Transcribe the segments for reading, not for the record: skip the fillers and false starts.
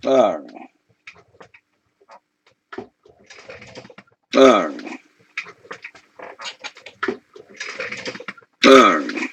All right. All right. All right.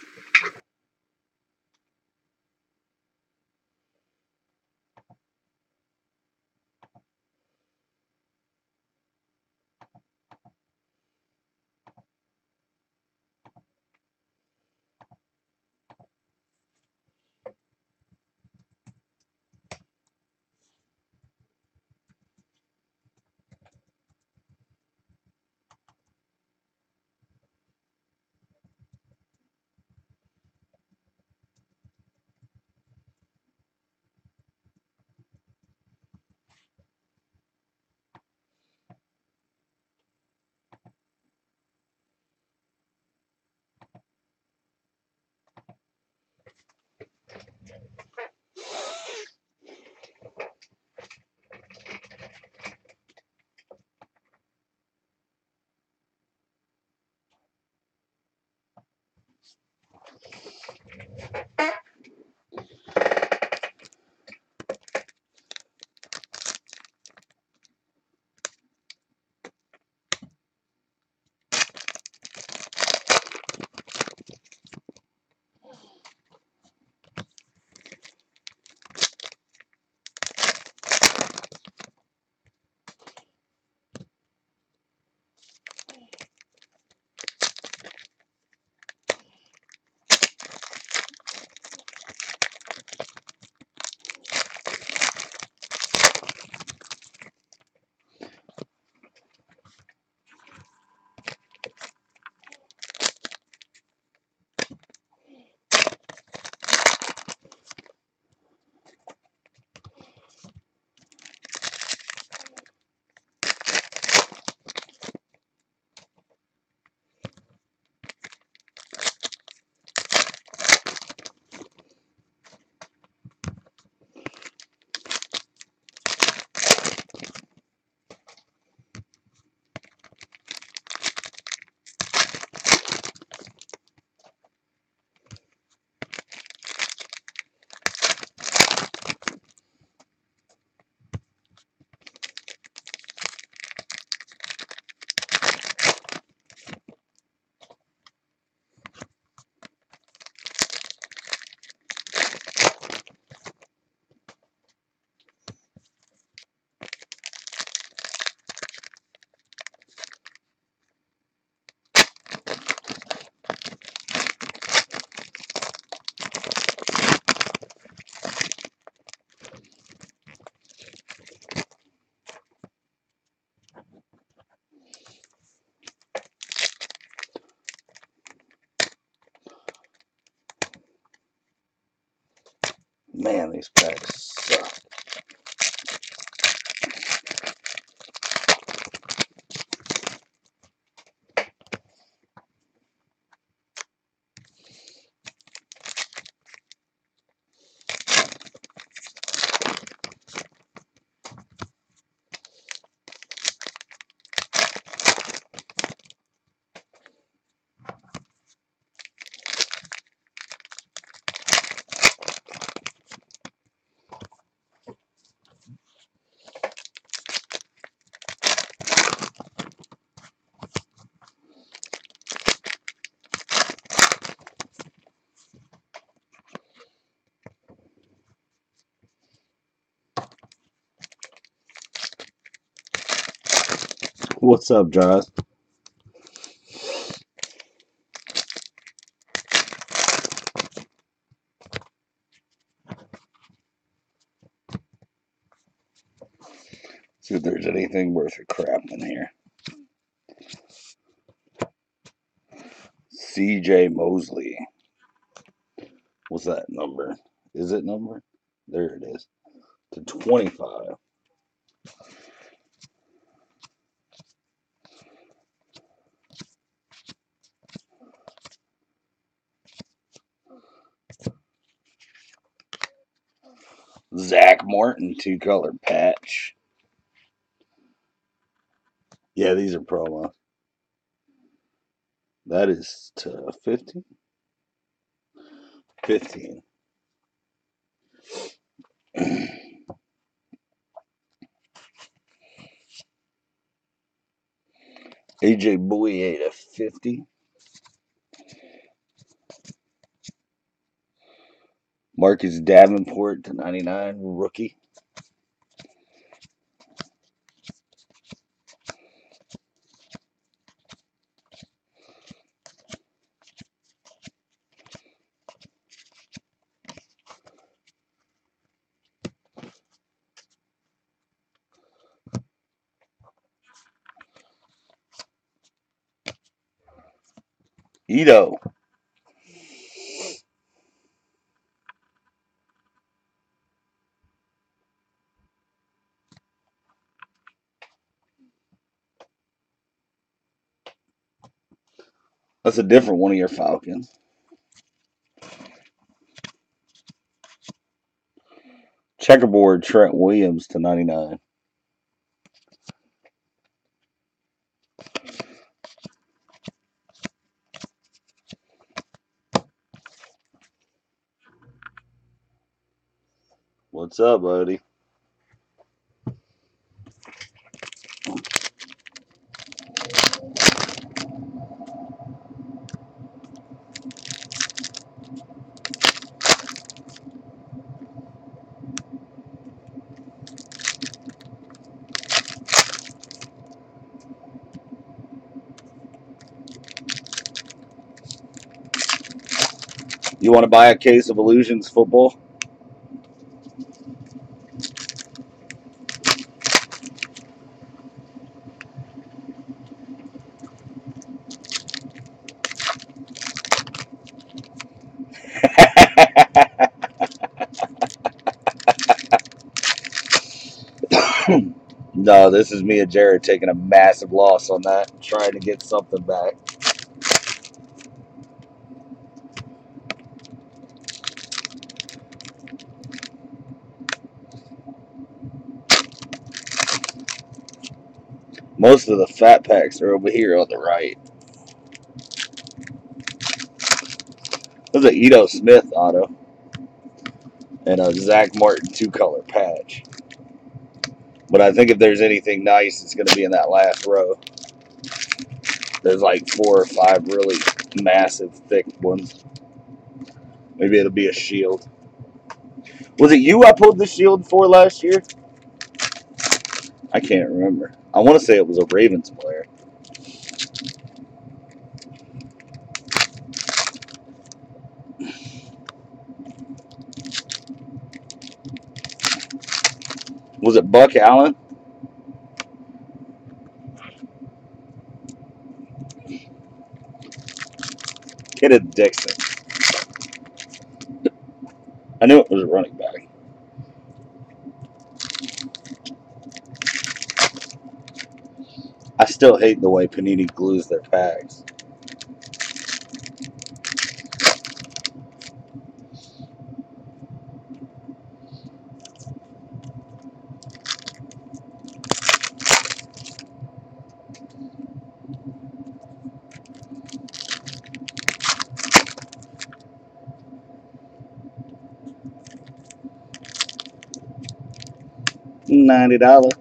Man, these packs suck. What's up, Josh? See if there's anything worth a crap in here. CJ Mosley. What's that number? Is it number? There it is. To 25. Zach Martin, 2-color patch. Yeah, these are promo. That is to 15? 15. AJ Bouye to 50. Marcus Davenport to 99, rookie. Ito. That's a different one of your Falcons. Checkerboard Trent Williams to 99. What's up, buddy? You want to buy a case of Illusions football? No, this is me and Jared taking a massive loss on that, trying to get something back. Most of the fat packs are over here on the right. There's a Ito Smith auto and a Zach Martin 2-color patch. But I think if there's anything nice, it's going to be in that last row. There's like 4 or 5 really massive, thick ones. Maybe it'll be a shield. Was it you I pulled the shield for last year? I can't remember. I want to say it was a Ravens player. Was it Buck Allen? Kenneth Dixon. I knew it was a running back. I still hate the way Panini glues their packs. $90.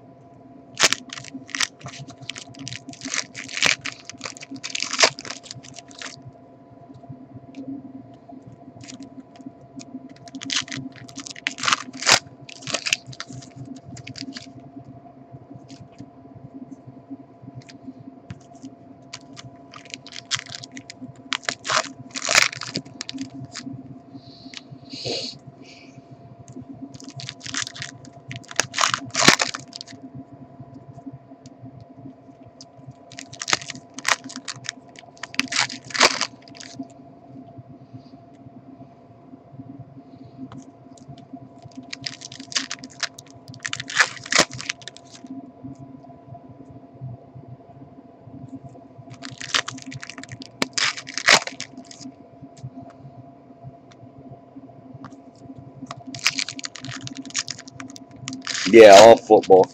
Yeah, all football.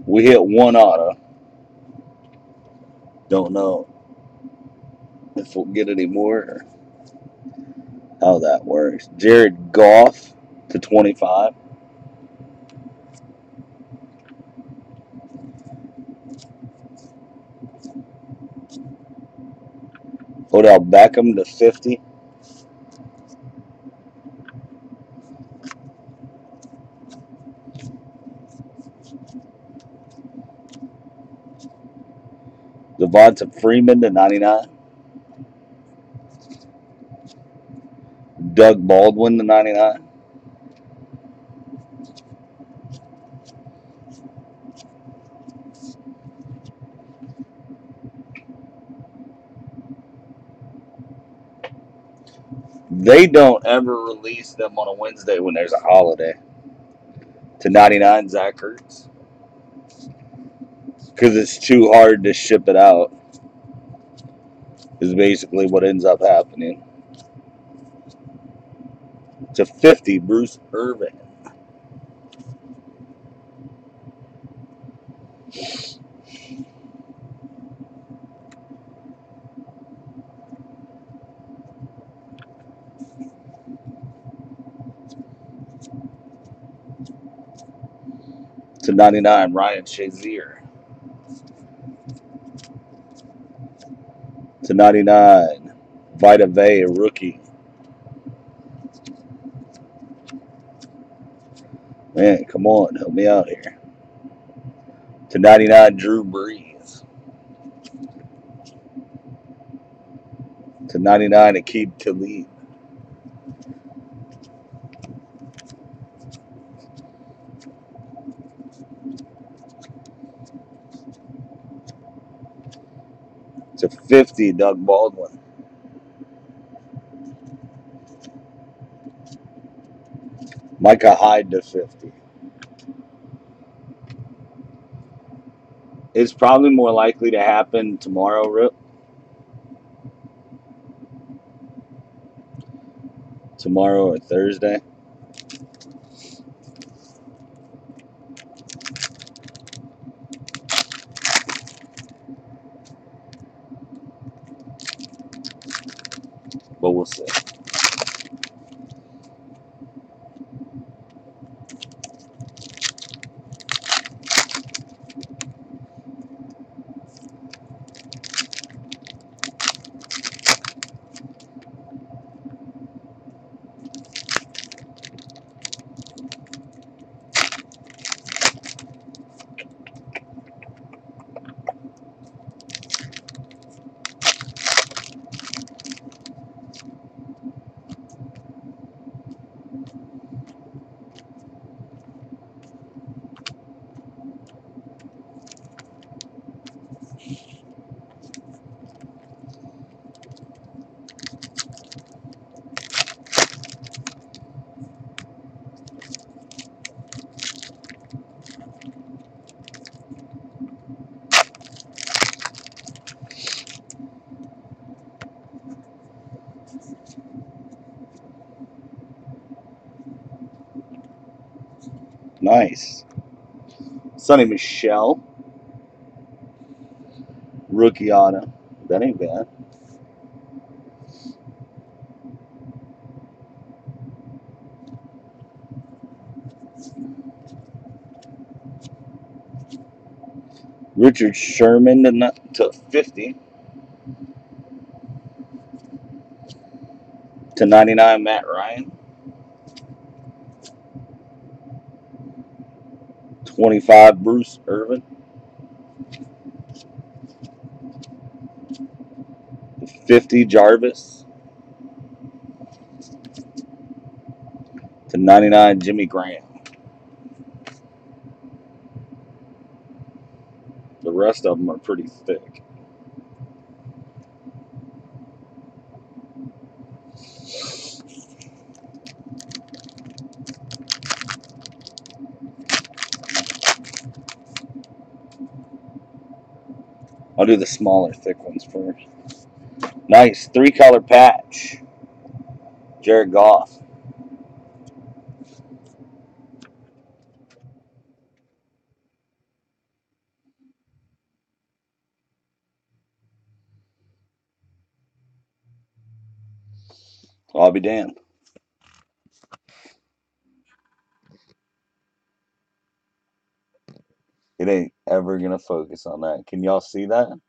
We hit one auto. Don't know if we'll get any more or how that works. Jared Goff to 25. Odell Beckham to 50. Devonta Freeman to 99. Doug Baldwin to 99. They don't ever release them on a Wednesday when there's a holiday. To 99, Zach Ertz. Because it's too hard to ship it out, is basically what ends up happening. To 50, Bruce Irvin. To 99, Ryan Shazier. To 99, Vita Vea, rookie. Man, come on, help me out here. To 99, Drew Brees. To 99, Aqib Talib. To 50, Doug Baldwin. Micah Hyde to 50. It's probably more likely to happen tomorrow, Rip. Tomorrow or Thursday. But we'll see. Nice. Sonny Michelle. Rookie auto. That ain't bad. Richard Sherman to 50. To 99, Matt Ryan. 25, Bruce Irvin. 50, Jarvis. To 99, Jimmy Graham. The rest of them are pretty thick. I'll do the smaller, thick ones first. Nice. 3-color patch. Jared Goff. I'll be damned. It ain't ever gonna focus on that. Can y'all see that?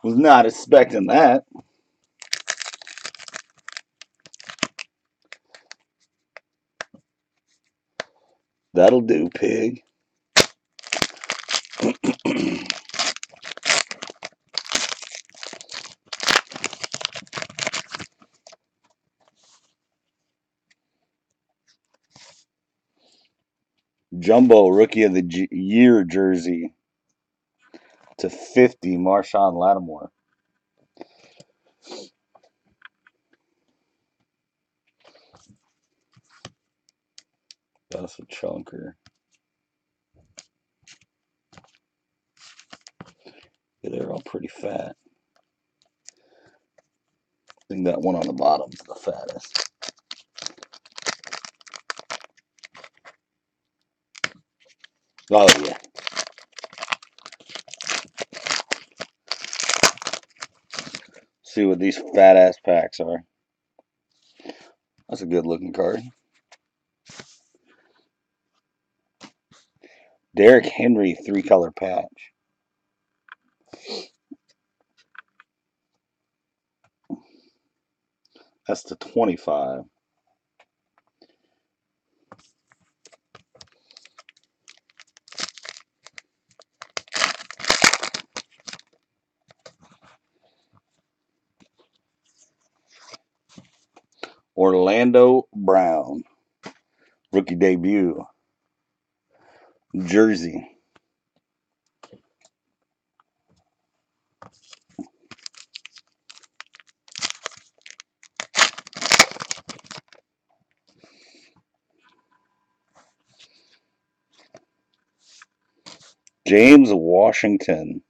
Was not expecting that. That'll do, pig. Jumbo Rookie of the Year jersey /50, Marshawn Lattimore. That's a chunker. Yeah, they're all pretty fat. I think that one on the bottom's the fattest. Oh, yeah. See what these fat ass packs are. That's a good looking card. Derrick Henry 3-color patch. That's the 25. Orlando Brown. Rookie debut. Jersey. James Washington.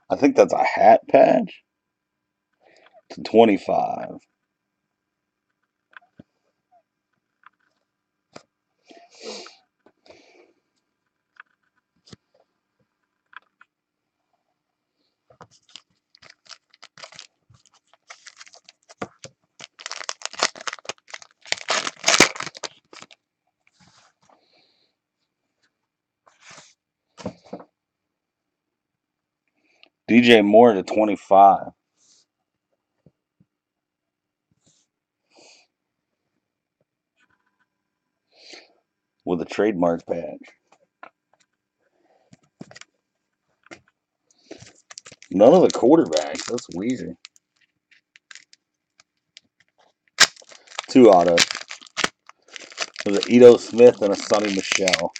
I think that's a hat patch. To 25. DJ Moore to 25. With a trademark patch. None of the quarterbacks. That's Weezer. 2 autos. With an Ito Smith and a Sonny Michel.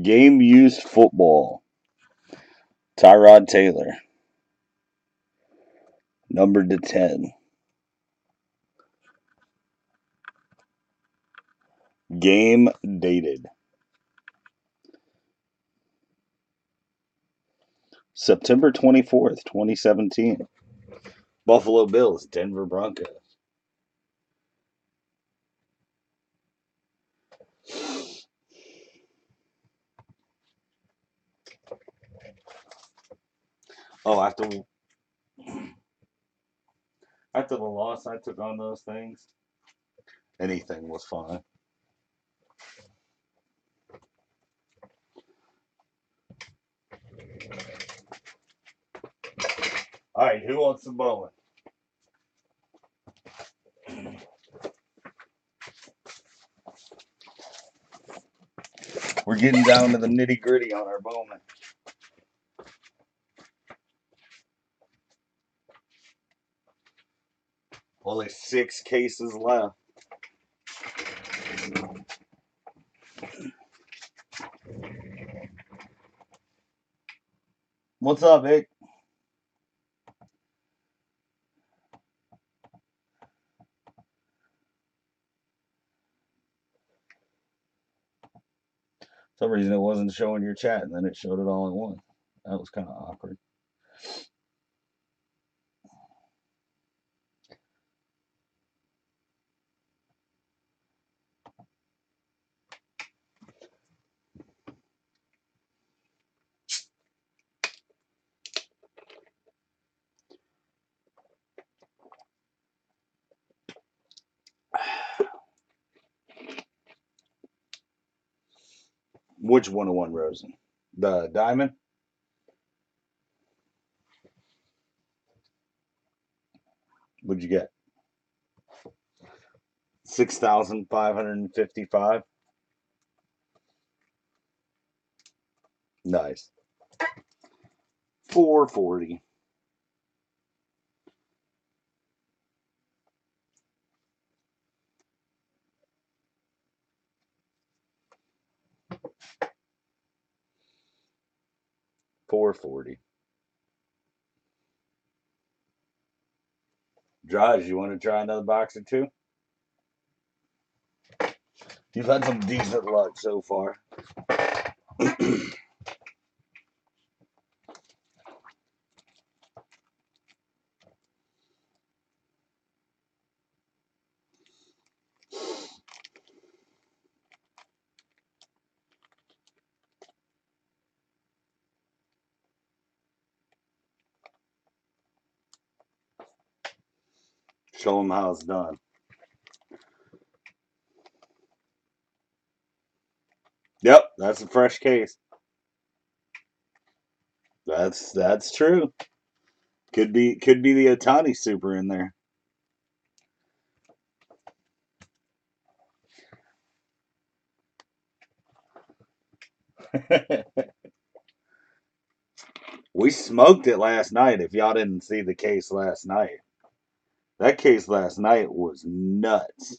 Game used football. Tyrod Taylor. Numbered to 10. Game dated. September 24th, 2017. Buffalo Bills, Denver Broncos. Oh, after the loss I took on those things, anything was fine. All right, who wants some bowling? We're getting down to the nitty gritty on our Bowman. Only 6 cases left. What's up, Vic? For some reason it wasn't showing your chat, and then it showed it all at once. That was kind of awkward. Which 101 Rosen? The diamond? What'd you get? 6,555. Nice. 440. $440. Josh, you want to try another box or two? You've had some decent luck so far. Show them how it's done. Yep, that's a fresh case. That's true. Could be the Otani Super in there. We smoked it last night. If y'all didn't see the case last night, that case last night was nuts.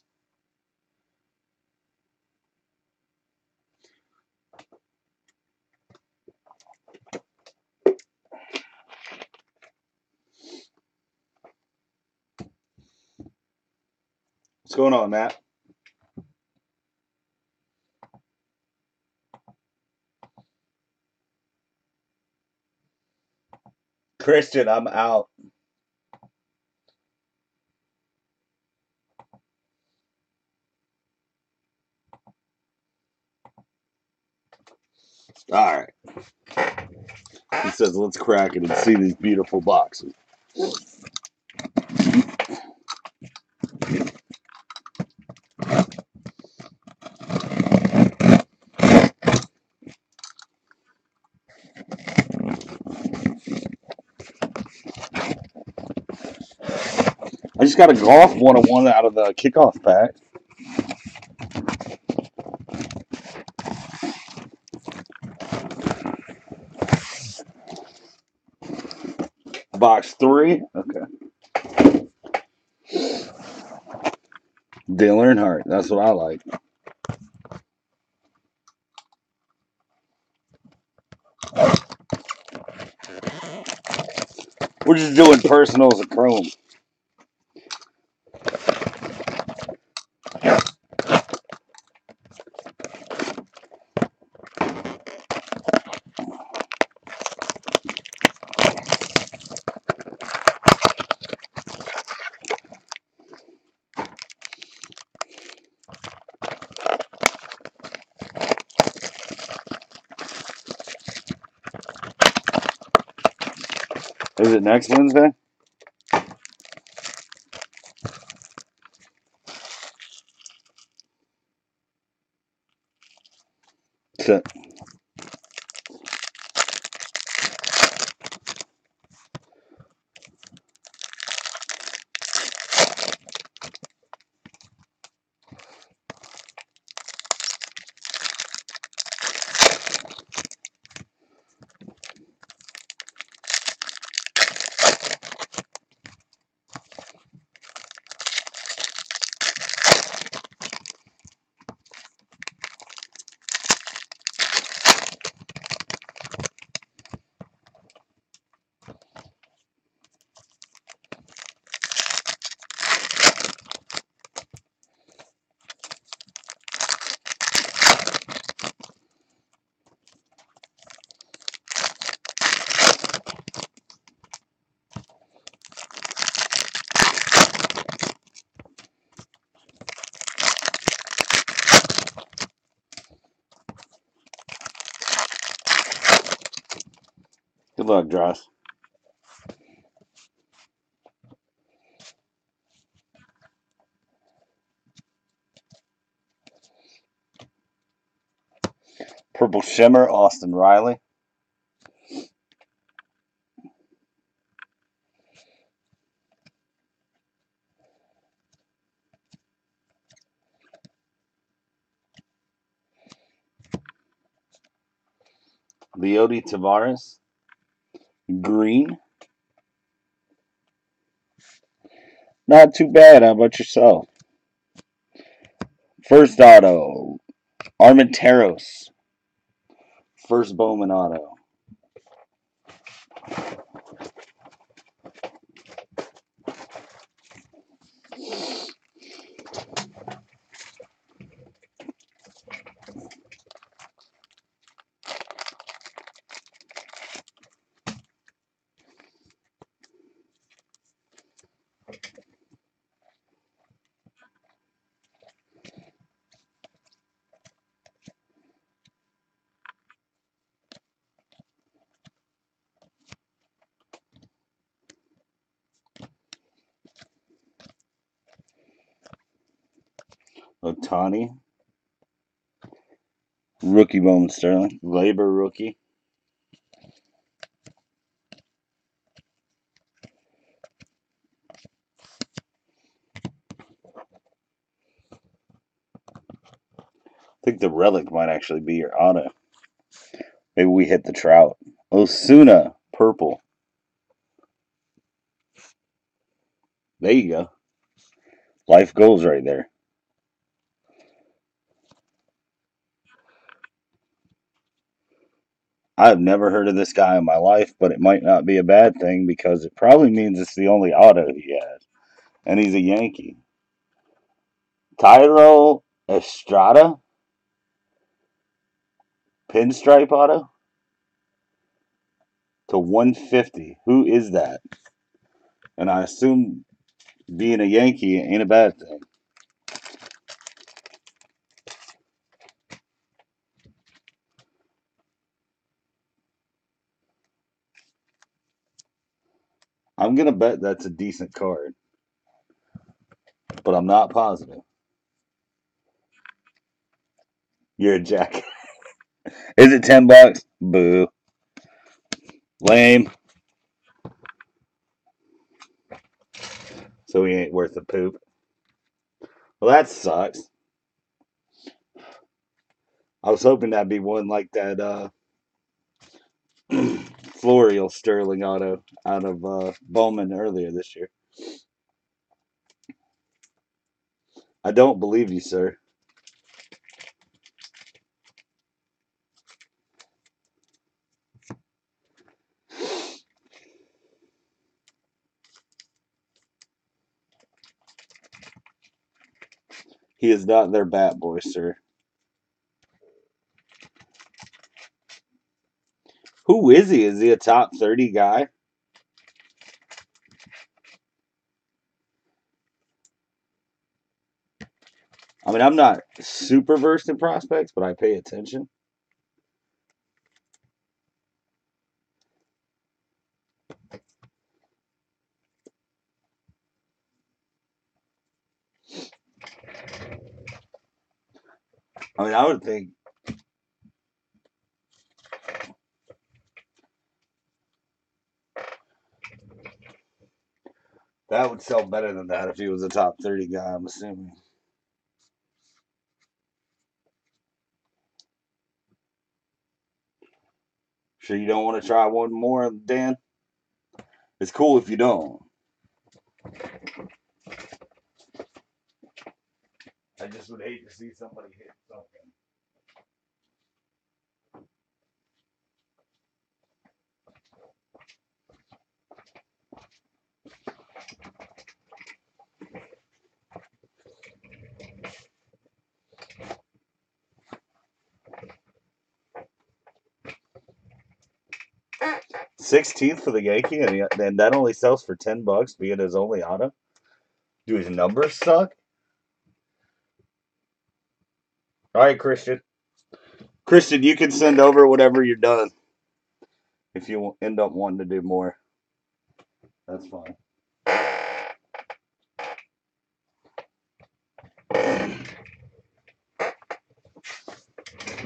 What's going on, Matt? Christian, I'm out. All right. He says, let's crack it and see these beautiful boxes. I just got a golf 101 out of the kickoff pack. Box 3. Okay. Dale Earnhardt. That's what I like. We're just doing personals of Chrome. Is it next Wednesday? So, luck, Dross. Purple Shimmer, Austin Riley. Leody Tavares. Green. Not too bad. How about yourself? First auto. Armenteros. First Bowman auto. Otani. Rookie Bowman Sterling. Labor rookie. I think the relic might actually be your auto. Maybe we hit the Trout. Osuna. Purple. There you go. Life goals right there. I've never heard of this guy in my life, but it might not be a bad thing because it probably means it's the only auto he has. And he's a Yankee. Tyro Estrada. Pinstripe auto. To 150. Who is that? And I assume being a Yankee ain't a bad thing. I'm going to bet that's a decent card. But I'm not positive. You're a jack. Is it $10? Boo. Lame. So he ain't worth a poop. Well, that sucks. I was hoping that'd be one like that Florial Sterling auto out of Bowman earlier this year. I don't believe you, sir. He is not their bat boy, sir. Who is he? Is he a top 30 guy? I mean, I'm not super versed in prospects, but I pay attention. I mean, I would think that would sell better than that if he was a top 30 guy, I'm assuming. Sure you don't want to try one more, Dan? It's cool if you don't. I just would hate to see somebody hit something. 16th for the Yankee, and that only sells for $10, being his only auto. Do his numbers suck? All right, Christian. Christian, you can send over whenever you're done. If you end up wanting to do more, that's fine.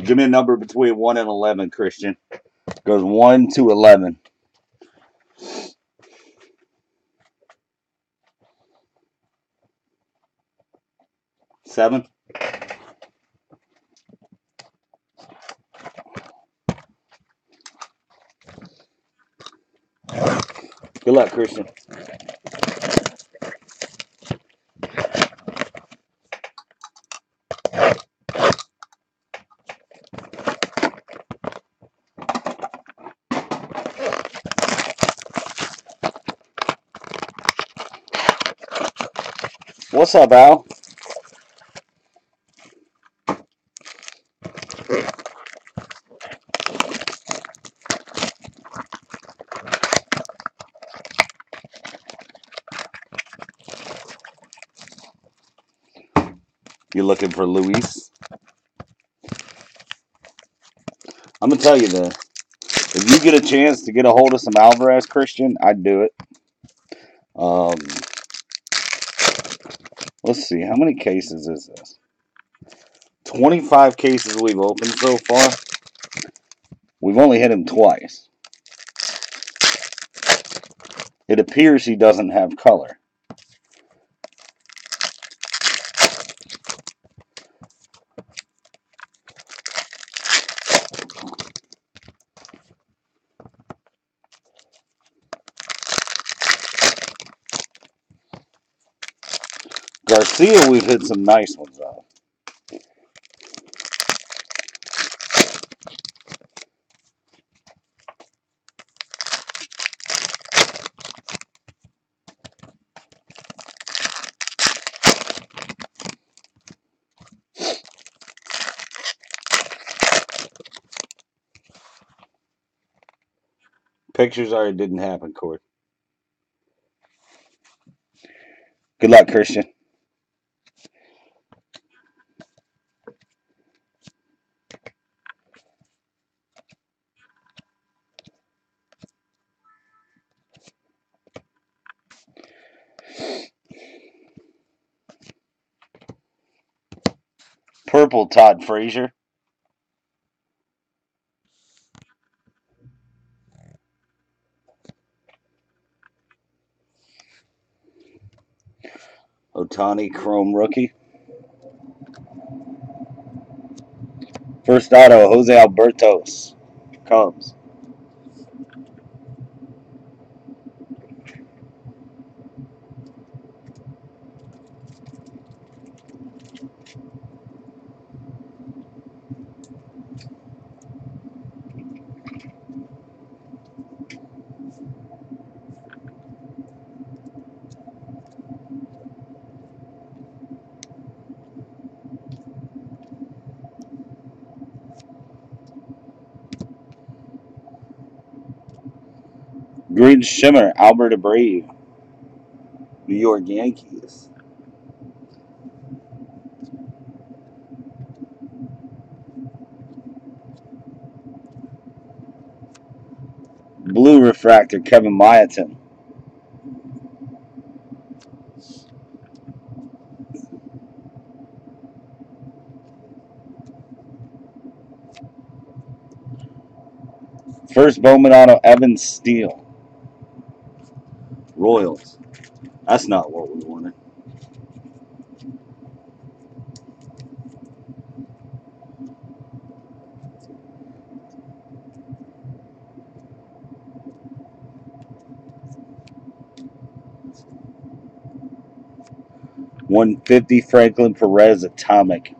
Give me a number between 1 and 11, Christian. Goes 1 to 11. 7. Good luck, Christian. What's up, Al? You looking for Luis? I'm gonna tell you this. If you get a chance to get a hold of some Alvarez, Christian, I'd do it. Um, let's see. How many cases is this? 25 cases we've opened so far. We've only hit him twice. It appears he doesn't have color. Garcia, we've hit some nice ones on. Pictures already didn't happen, Cord. Good luck, Christian. Purple Todd Frazier. Otani Chrome Rookie. First auto, Jose Albertos. Cubs. Green Shimmer, Albert Abreu. New York Yankees. Blue Refractor, Kevin Myaton. First Bowman auto, Evan Steele. Royals. That's not what we wanted. .150 Franklin Perez Atomic.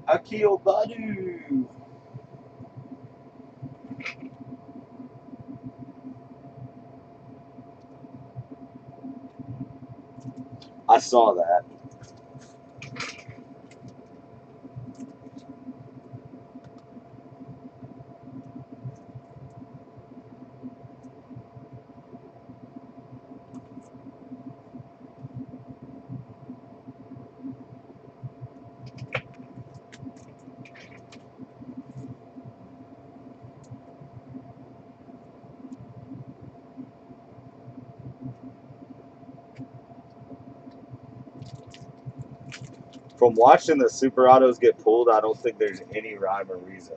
Akil Badu. I saw that. From watching the Super Autos get pulled, I don't think there's any rhyme or reason.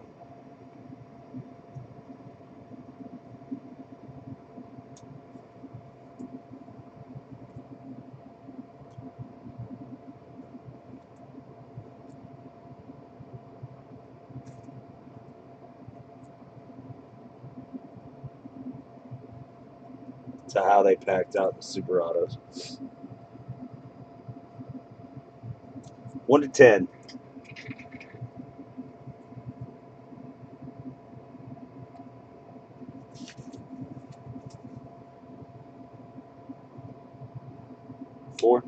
To how they packed out the Super Autos. 1 to 10. Four.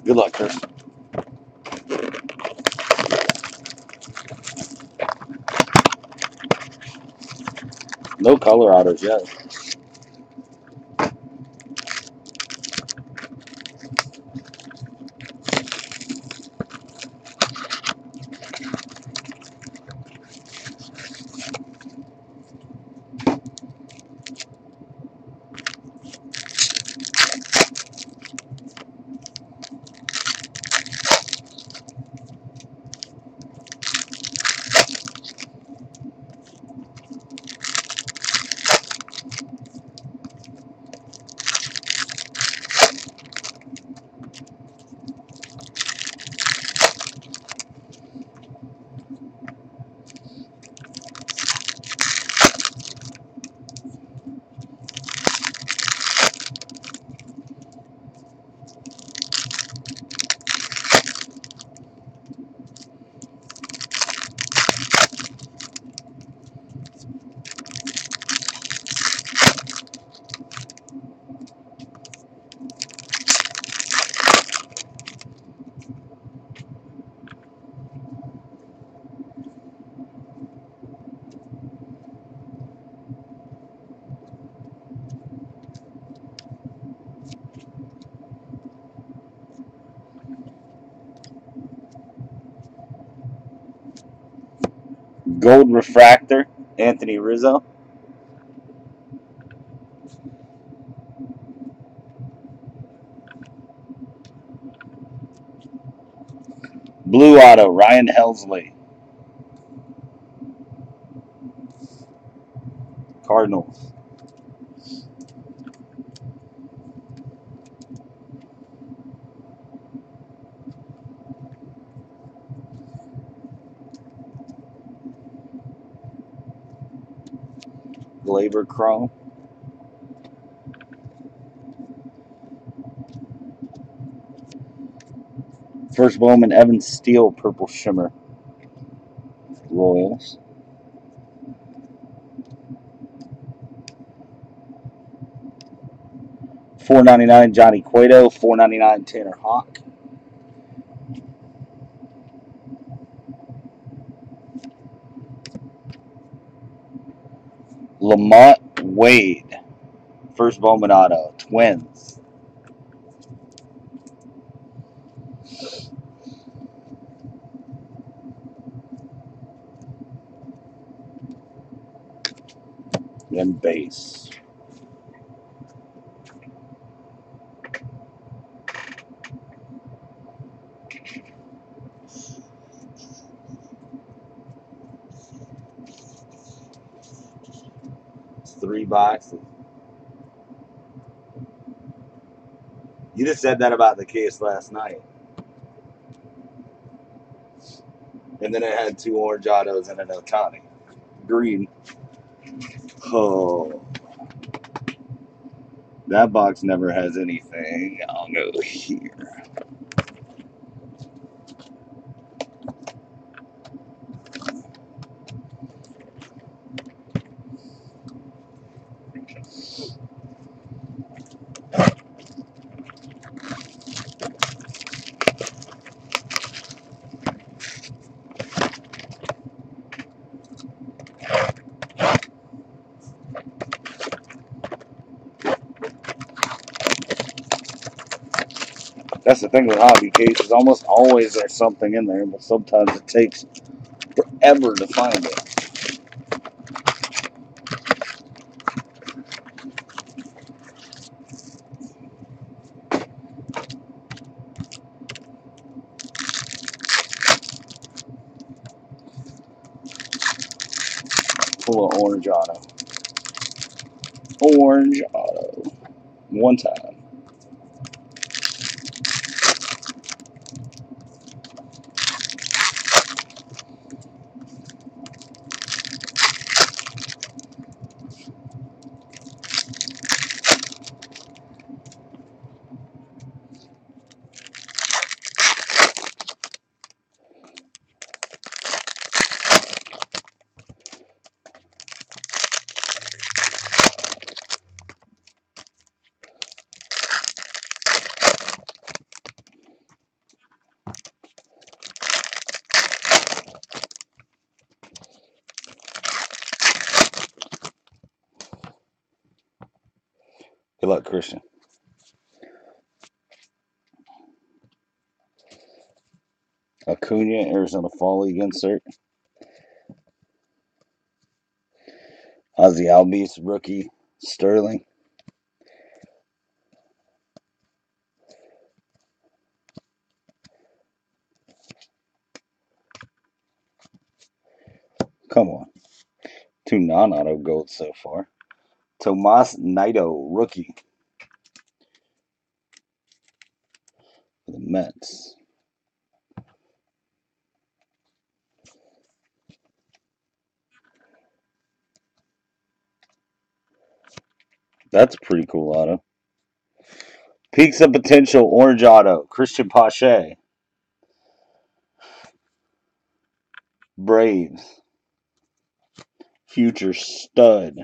Good luck, Chris. No color autos yet. Gold refractor, Anthony Rizzo. Blue auto, Ryan Helsley. Cardinals. Glaber Chrome. First Bowman, Evan Steele, Purple Shimmer. Royals. $4.99 Johnny Cueto. $4.99 Tanner Hawk. Lamont Wade. First Bowman auto. Twins. And base. It's 3 boxes. You just said that about the case last night. And then it had 2 orange autos and an Otani. Green. Oh. That box never has anything. I'll go here. That's the thing with hobby cases. Almost always there's something in there, but sometimes it takes forever to find it. Full of orange auto. Orange auto. One time. Good luck, Christian. Acuna, Arizona Fall League insert. Ozzy Albies, rookie. Sterling. Come on. 2 non-auto golds so far. Tomas Nido, rookie. For the Mets. That's a pretty cool auto. Peaks of Potential, orange auto. Christian Pache. Braves. Future stud.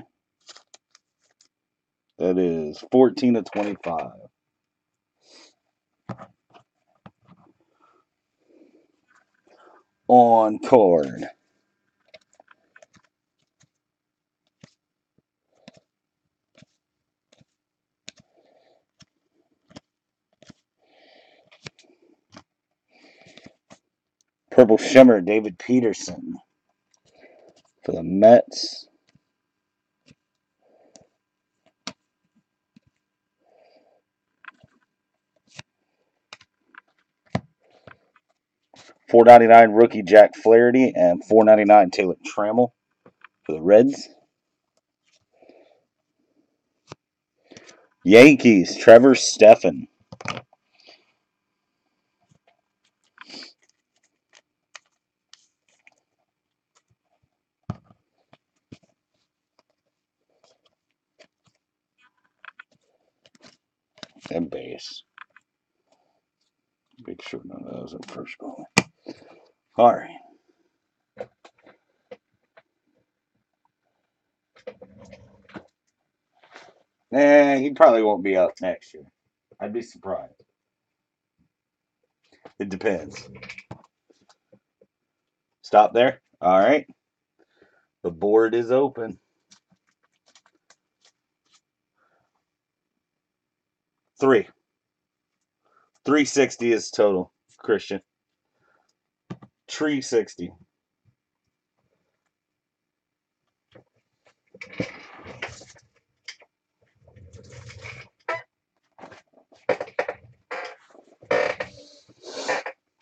That is 14 of 25. On card. Purple Shimmer, David Peterson. For the Mets. $4.99 rookie Jack Flaherty and $4.99 Taylor Trammell for the Reds. Yankees, Trevor Stephan. And base. Make sure none of those are first going. All right. He probably won't be up next year. I'd be surprised. It depends. Stop there. All right. The board is open. 3. 360 is total, Christian. 360.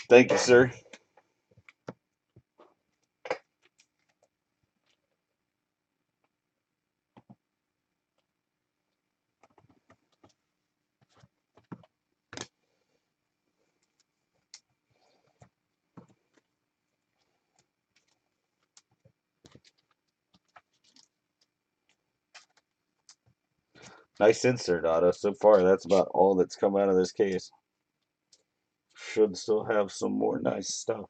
Thank you, sir. Nice insert, Otto. So far, that's about all that's come out of this case. Should still have some more nice stuff.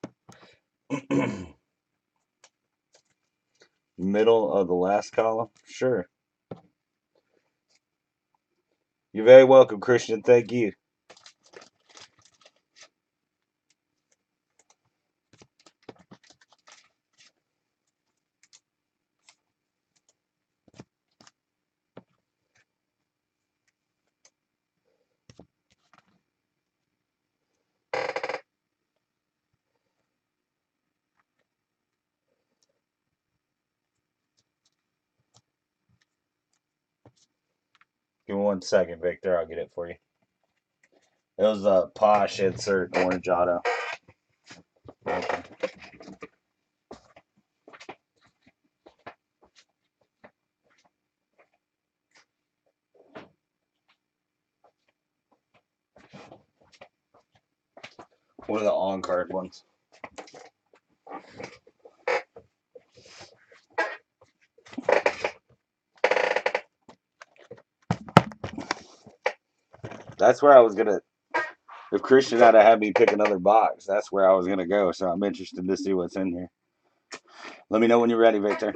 Middle of the last column? Sure. You're very welcome, Christian. Thank you. Give me 1 second, Victor. I'll get it for you. It was a Posh insert orange auto. Okay. One of the on-card ones. That's where I was gonna. If Christian had to have me pick another box, that's where I was gonna go. So I'm interested to see what's in here. Let me know when you're ready, Victor.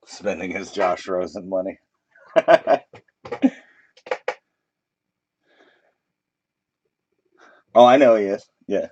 Spending his Josh Rosen money. Oh, I know he is. Yeah.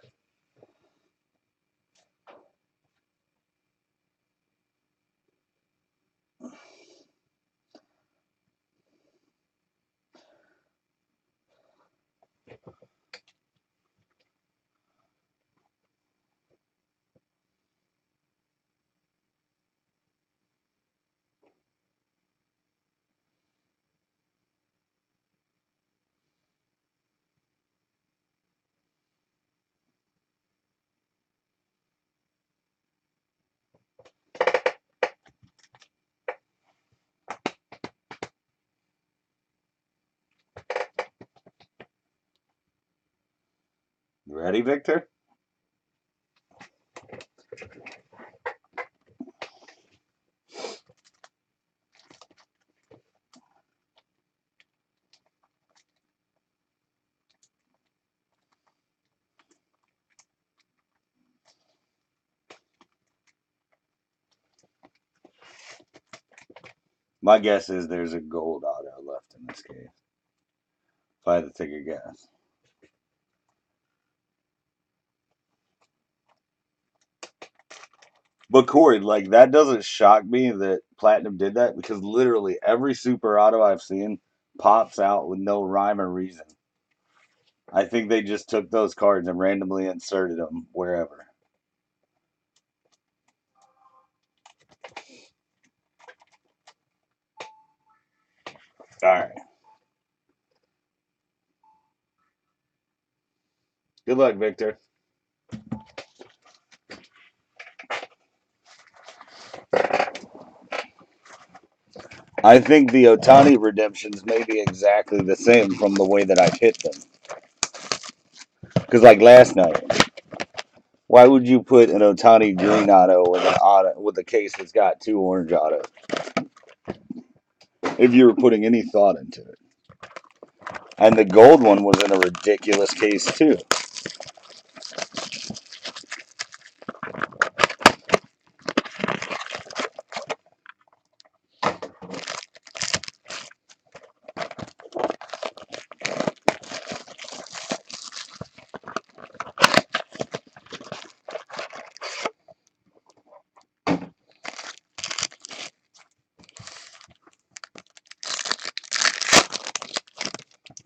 You ready, Victor? My guess is there's a gold auto left in this case. If I had to take a guess. But Corey, like that doesn't shock me that Platinum did that because literally every super auto I've seen pops out with no rhyme or reason. I think they just took those cards and randomly inserted them wherever. All right. Good luck, Victor. I think the Otani redemptions may be exactly the same from the way that I've hit them. Because like last night, why would you put an Otani green auto with a case that's got 2 orange autos if you were putting any thought into it? And the gold one was in a ridiculous case too.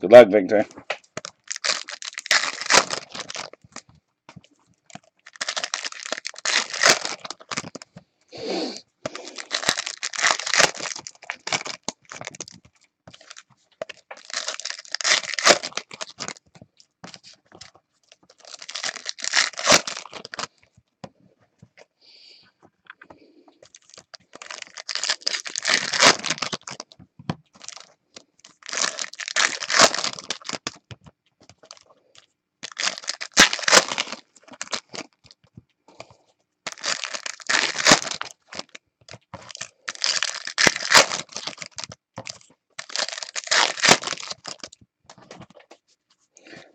Good luck, Victor.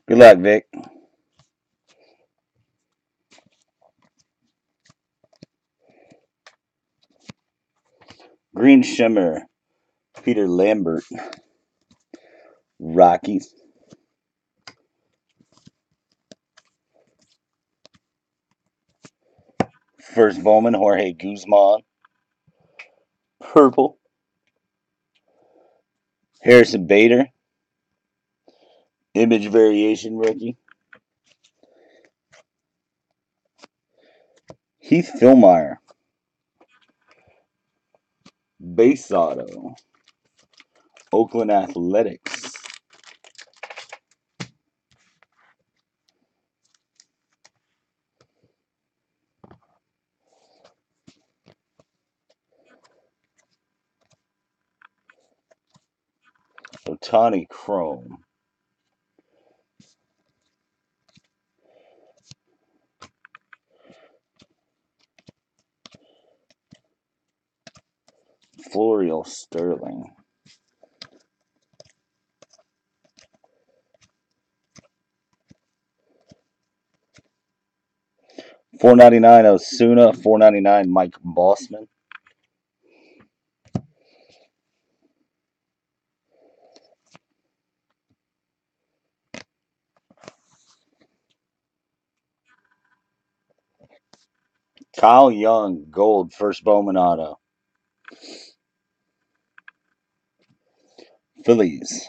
Good luck, Vic. Green Shimmer, Peter Lambert, Rockies. First Bowman, Jorge Guzman. Purple. Harrison Bader. Image variation rookie. Heath Fillmyer. Base auto. Oakland Athletics. Ohtani Chrome. Florial Sterling. $4.99 Osuna. $4.99 Mike Bossman. Kyle Young, gold, first Bowman auto. Phillies.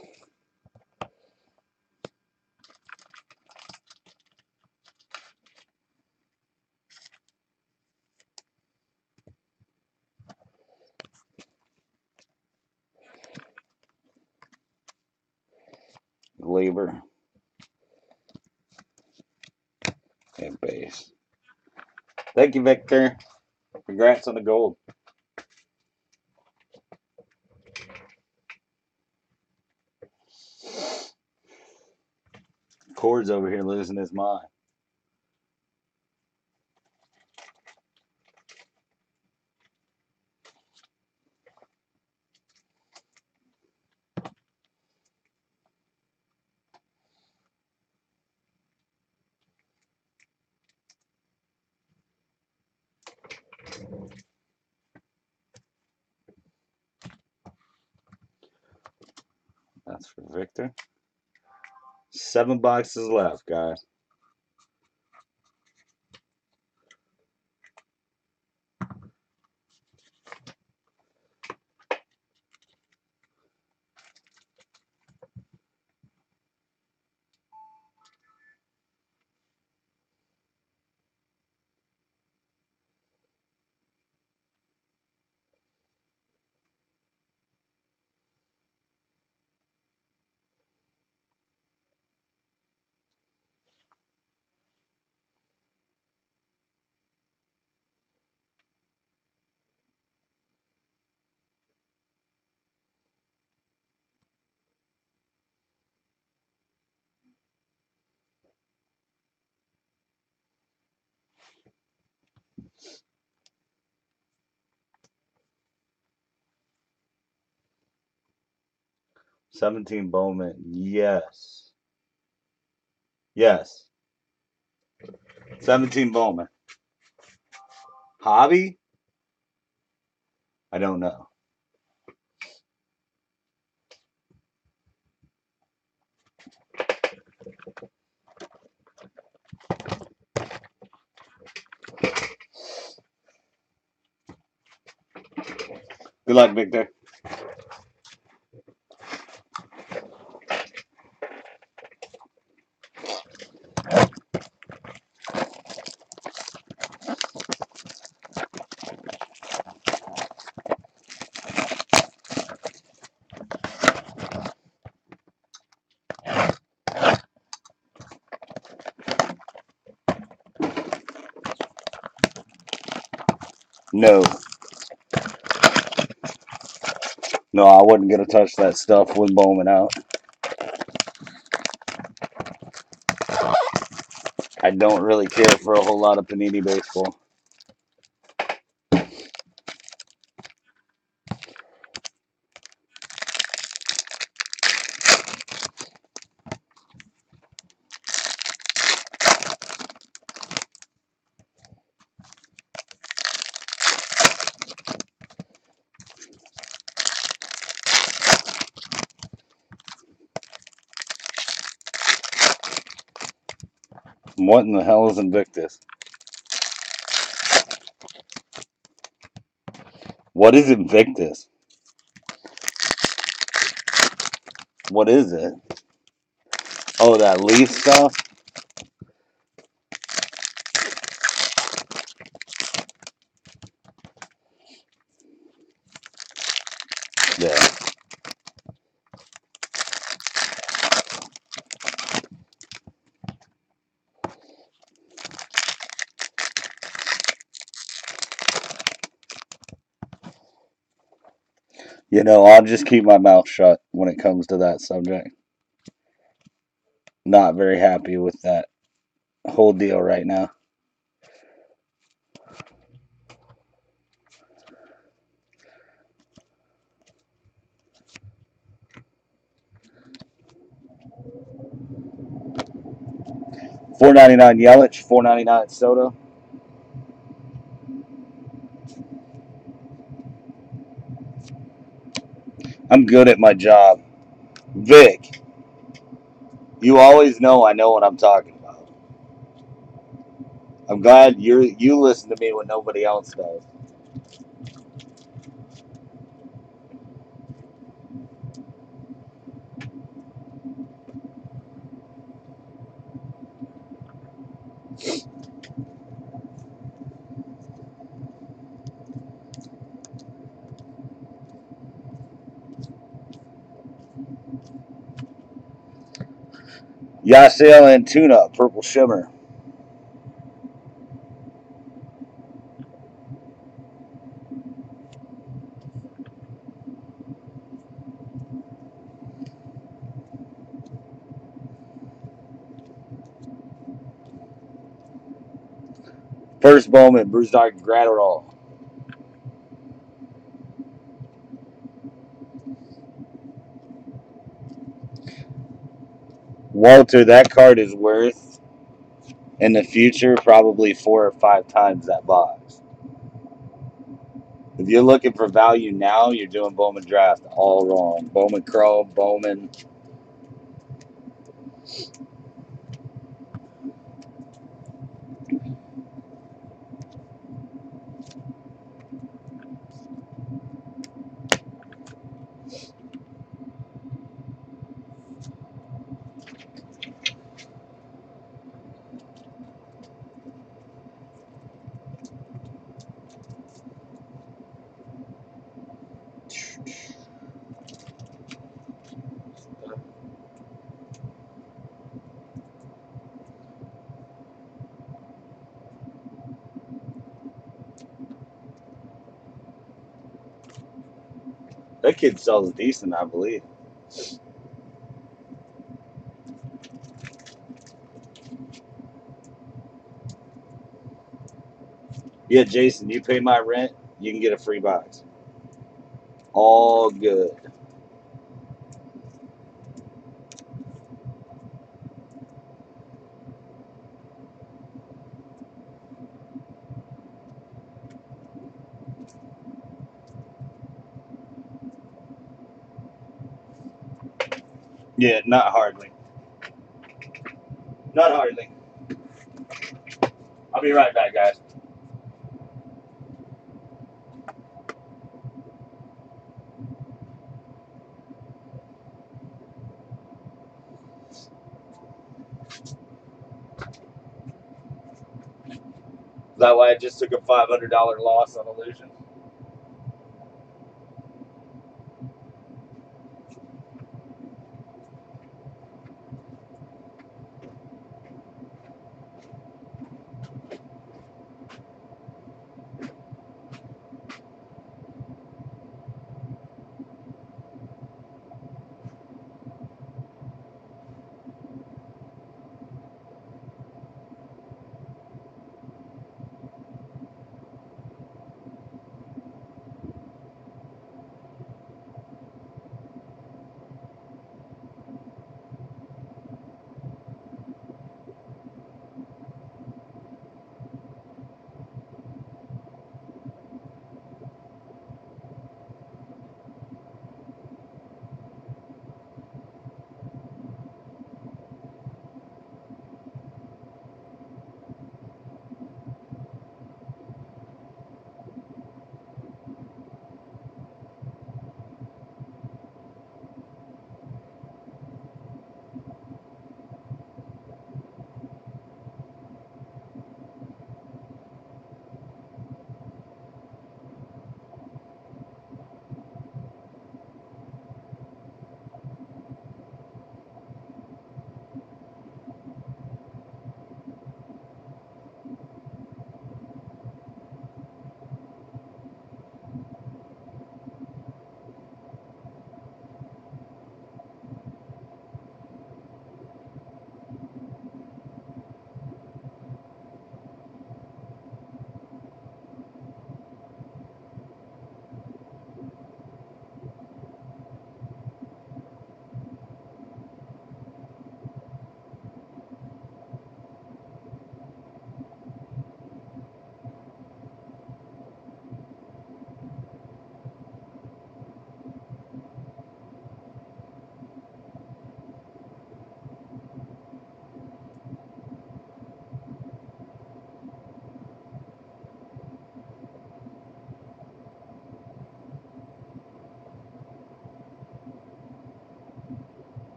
Glaber. And base. Thank you, Victor. Congrats on the gold. Cord's over here losing his mind. That's for Victor. 7 boxes left, guys. $17 Bowman. Yes. Yes. $17 Bowman. Hobby? I don't know. Good luck, Victor. No. No, I wasn't going to touch that stuff with Bowman out. I don't really care for a whole lot of Panini baseball. What in the hell is Invictus? What is Invictus? What is it? Oh, that leaf stuff? Yeah. You know, I'll just keep my mouth shut when it comes to that subject. Not very happy with that whole deal right now. $4.99 Yelich, $4.99 Soda. I'm good at my job. Vic, you always know I know what I'm talking about. I'm glad you listen to me when nobody else does. Yasiel and Tuna, Purple Shimmer. First Bowman, Bruce Dark Gratterall. Walter, that card is worth in the future probably 4 or 5 times that box. If you're looking for value now, you're doing Bowman Draft all wrong. Bowman Crow, Bowman. That kid sells decent, I believe. Yeah, Jason, you pay my rent, you can get a free box. All good. Yeah, not hardly. Not hardly. I'll be right back, guys. Is that why I just took a $500 loss on Illusion?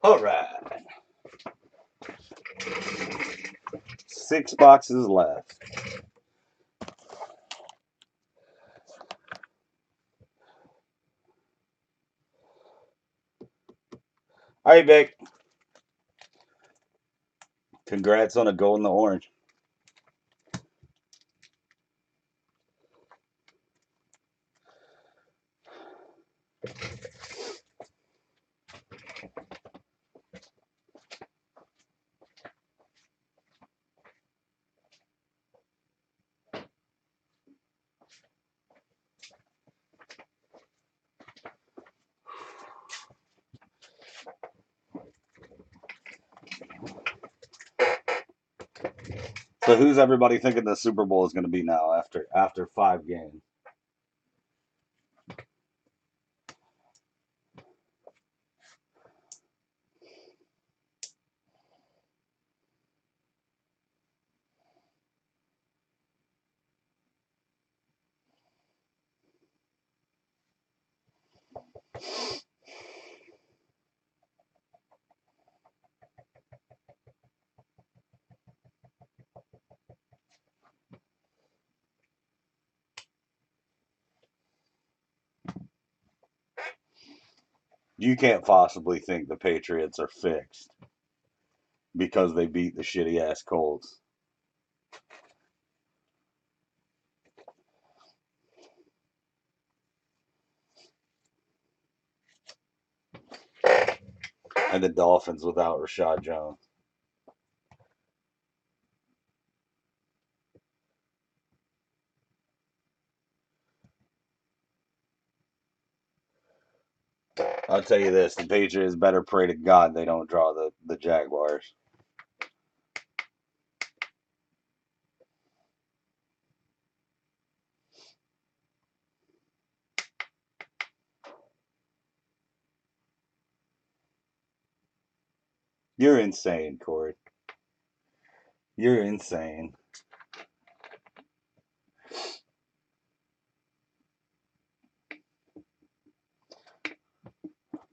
All right. 6 boxes left. All right, Vic. Congrats on a gold and the orange. So who's everybody thinking the Super Bowl is going to be now after 5 games? You can't possibly think the Patriots are fixed because they beat the shitty ass Colts. And the Dolphins without Rashad Jones. I'll tell you this, the Patriots better pray to God they don't draw the Jaguars. You're insane, Corey. You're insane.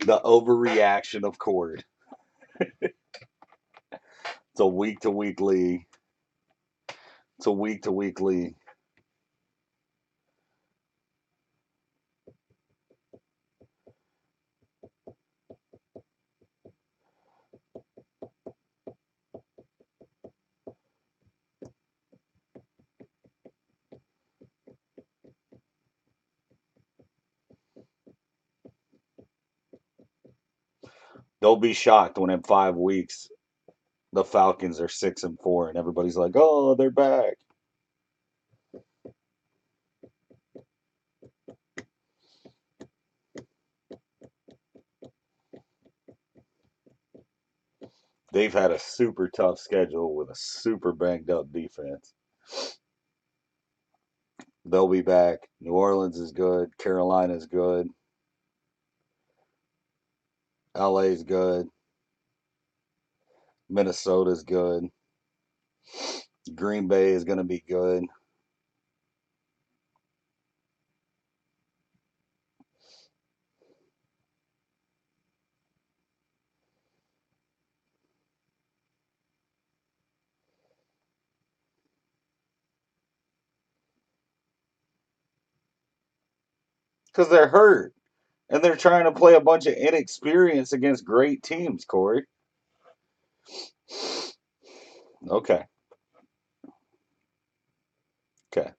The overreaction of Cord. It's a week to week league. It's a week to week league. They'll be shocked when in 5 weeks the Falcons are 6-4 and everybody's like, "Oh, they're back." They've had a super tough schedule with a super banged up defense. They'll be back. New Orleans is good. Carolina's good. LA's good. Minnesota's good. Green Bay is going to be good. Because they're hurt. And they're trying to play a bunch of inexperience against great teams, Corey. Okay. Okay.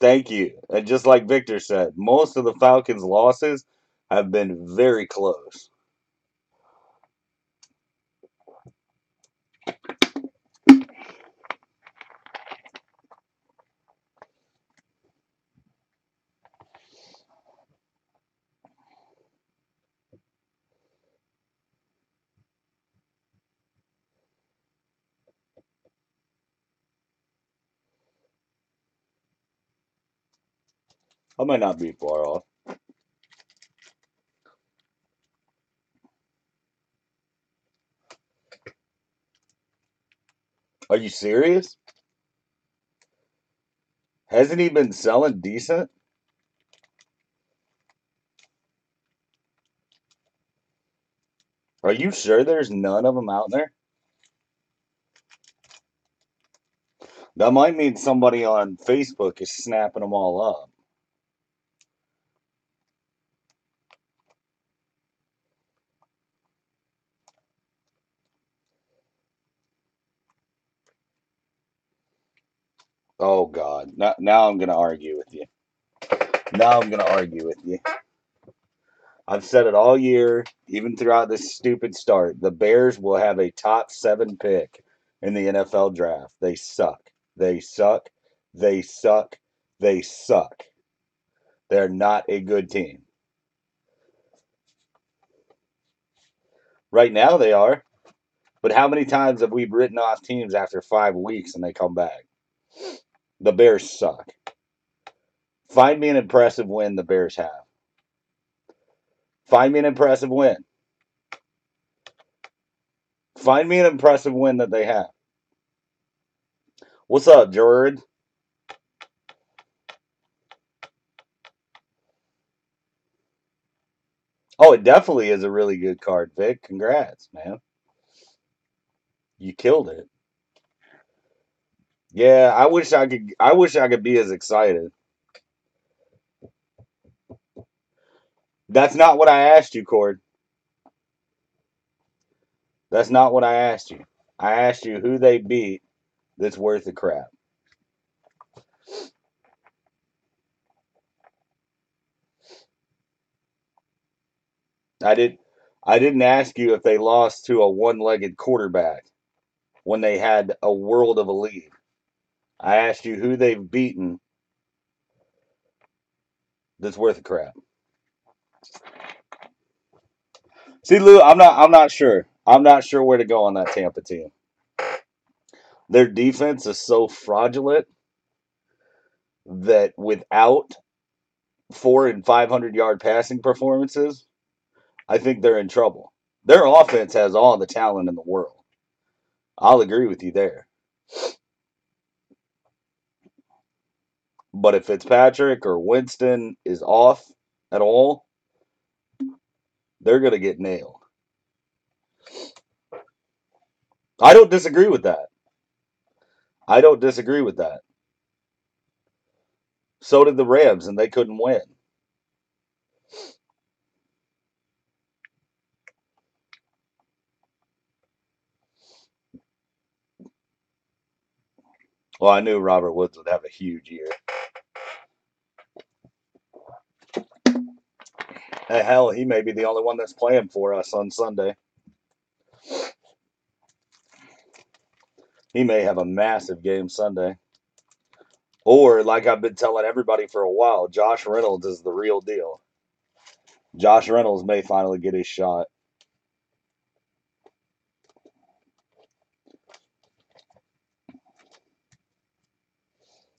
Thank you. And just like Victor said, most of the Falcons' losses have been very close. I might not be far off. Are you serious? Hasn't he been selling decent? Are you sure there's none of them out there? That might mean somebody on Facebook is snapping them all up. Oh God! Now I'm gonna argue with you. Now I'm gonna argue with you. I've said it all year, even throughout this stupid start. The Bears will have a top 7 pick in the NFL draft. They suck. They suck. They suck. They suck. They're not a good team. Right now they are. But how many times have we written off teams after 5 weeks and they come back? The Bears suck. Find me an impressive win the Bears have. Find me an impressive win. Find me an impressive win that they have. What's up, Jared? Oh, it definitely is a really good card, Vic. Congrats, man. You killed it. Yeah, I wish I could be as excited. That's not what I asked you, Cord. That's not what I asked you. I asked you who they beat that's worth the crap. I did I didn't ask you if they lost to a one-legged quarterback when they had a world of a lead. I asked you who they've beaten that's worth the crap. See, Lou, I'm not sure. I'm not sure where to go on that Tampa team. Their defense is so fraudulent that without 400 and 500 yard passing performances, I think they're in trouble. Their offense has all the talent in the world. I'll agree with you there. But if Fitzpatrick or Winston is off at all, they're going to get nailed. I don't disagree with that. I don't disagree with that. So did the Rams, and they couldn't win. Well, I knew Robert Woods would have a huge year. Hell, he may be the only one that's playing for us on Sunday. He may have a massive game Sunday. Or, like I've been telling everybody for a while, Josh Reynolds is the real deal. Josh Reynolds may finally get his shot.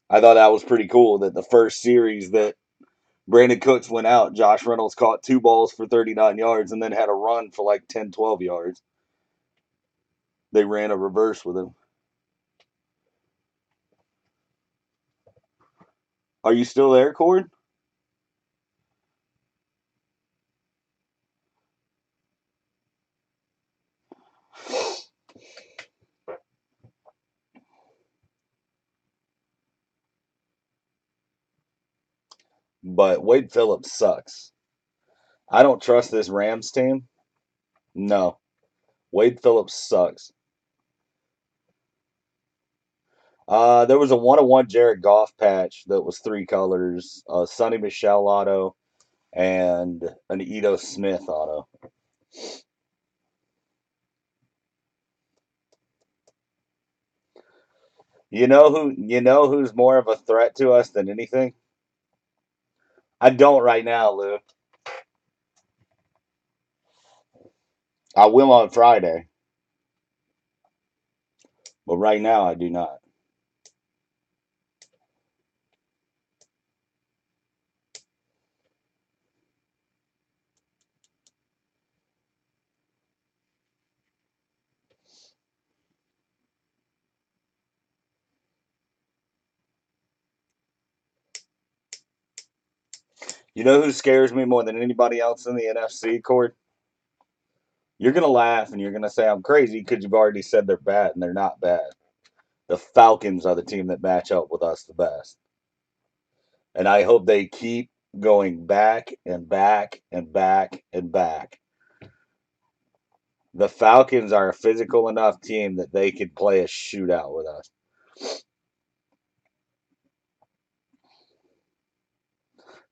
I thought that was pretty cool that the first series that Brandon Cooks went out, Josh Reynolds caught 2 balls for 39 yards and then had a run for like 10, 12 yards. They ran a reverse with him. Are you still there, Cord? But Wade Phillips sucks. I don't trust this Rams team. No. Wade Phillips sucks. There was a 101 Jared Goff patch that was 3 colors, a Sonny Michel auto, and an Ito Smith auto. You know who's more of a threat to us than anything? I don't right now, Lou. I will on Friday, but right now I do not. You know who scares me more than anybody else in the NFC, Cord? You're going to laugh and you're going to say I'm crazy because you've already said they're bad, and they're not bad. The Falcons are the team that match up with us the best. And I hope they keep going back and back and back and back. The Falcons are a physical enough team that they could play a shootout with us.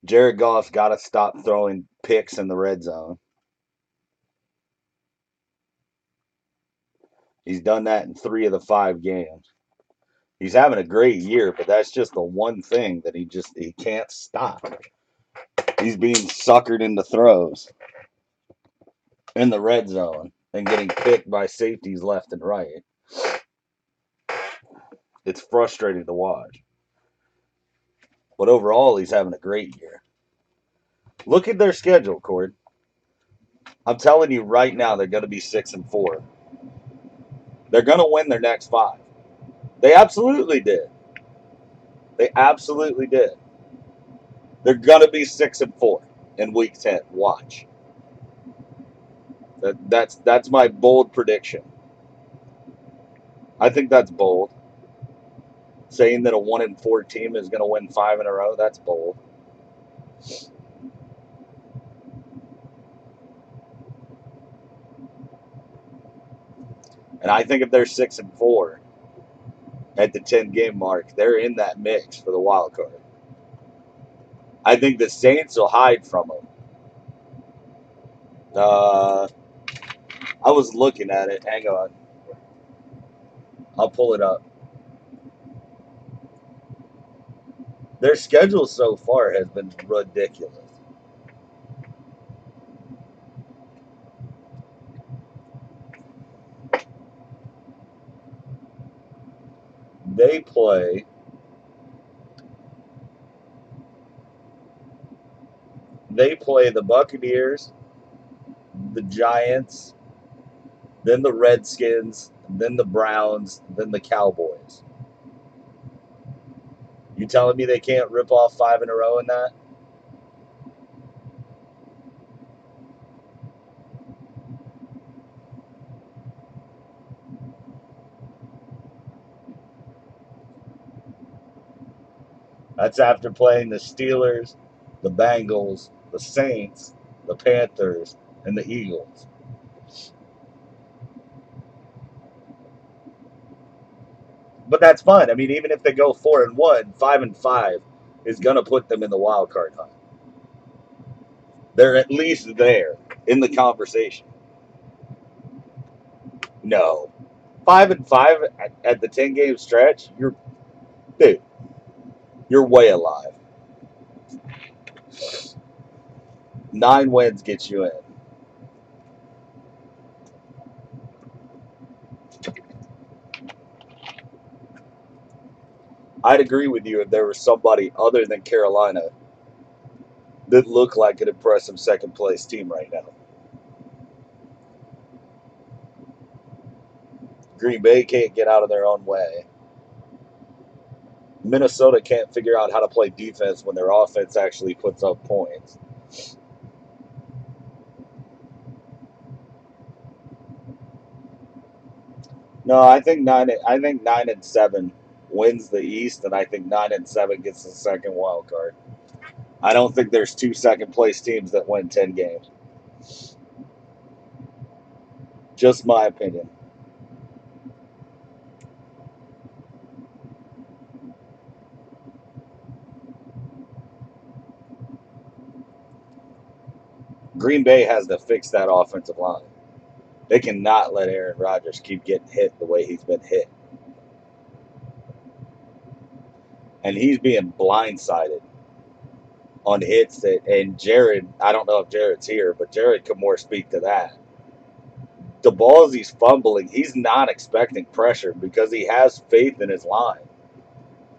Jared Goff's got to stop throwing picks in the red zone. He's done that in 3 of the 5 games. He's having a great year, but that's just the one thing that he can't stop. He's being suckered into throws in the red zone and getting picked by safeties left and right. It's frustrating to watch. But overall, he's having a great year. Look at their schedule, Cord. I'm telling you right now, they're going to be 6-4. They're going to win their next 5. They absolutely did. They absolutely did. They're going to be 6-4 in Week 10. Watch. That's my bold prediction. I think that's bold. Saying that a 1-4 team is going to win 5 in a row, that's bold. And I think if they're 6-4 at the 10-game mark, they're in that mix for the wild card. I think the Saints will hide from them. I was looking at it. Hang on. I'll pull it up. Their schedule so far has been ridiculous. They play the Buccaneers, the Giants, then the Redskins, then the Browns, then the Cowboys. You telling me they can't rip off 5 in a row in that? That's after playing the Steelers, the Bengals, the Saints, the Panthers, and the Eagles. But that's fun. I mean, even if they go 4-1, 5-5 is going to put them in the wild card hunt. They're at least there in the conversation. No, 5-5 at the 10-game stretch. Dude, you're way alive. 9 wins gets you in. I'd agree with you if there was somebody other than Carolina that looked like an impressive second place team right now. Green Bay can't get out of their own way. Minnesota can't figure out how to play defense when their offense actually puts up points. No, I think 9-7 wins the East, and I think 9-7 gets the second wild card. I don't think there's 2 second place teams that win 10 games. Just my opinion. Green Bay has to fix that offensive line. They cannot let Aaron Rodgers keep getting hit the way he's been hit. And he's being blindsided on hits and Jared, I don't know if Jared's here, but Jared could more speak to that. The balls he's fumbling, he's not expecting pressure because he has faith in his line.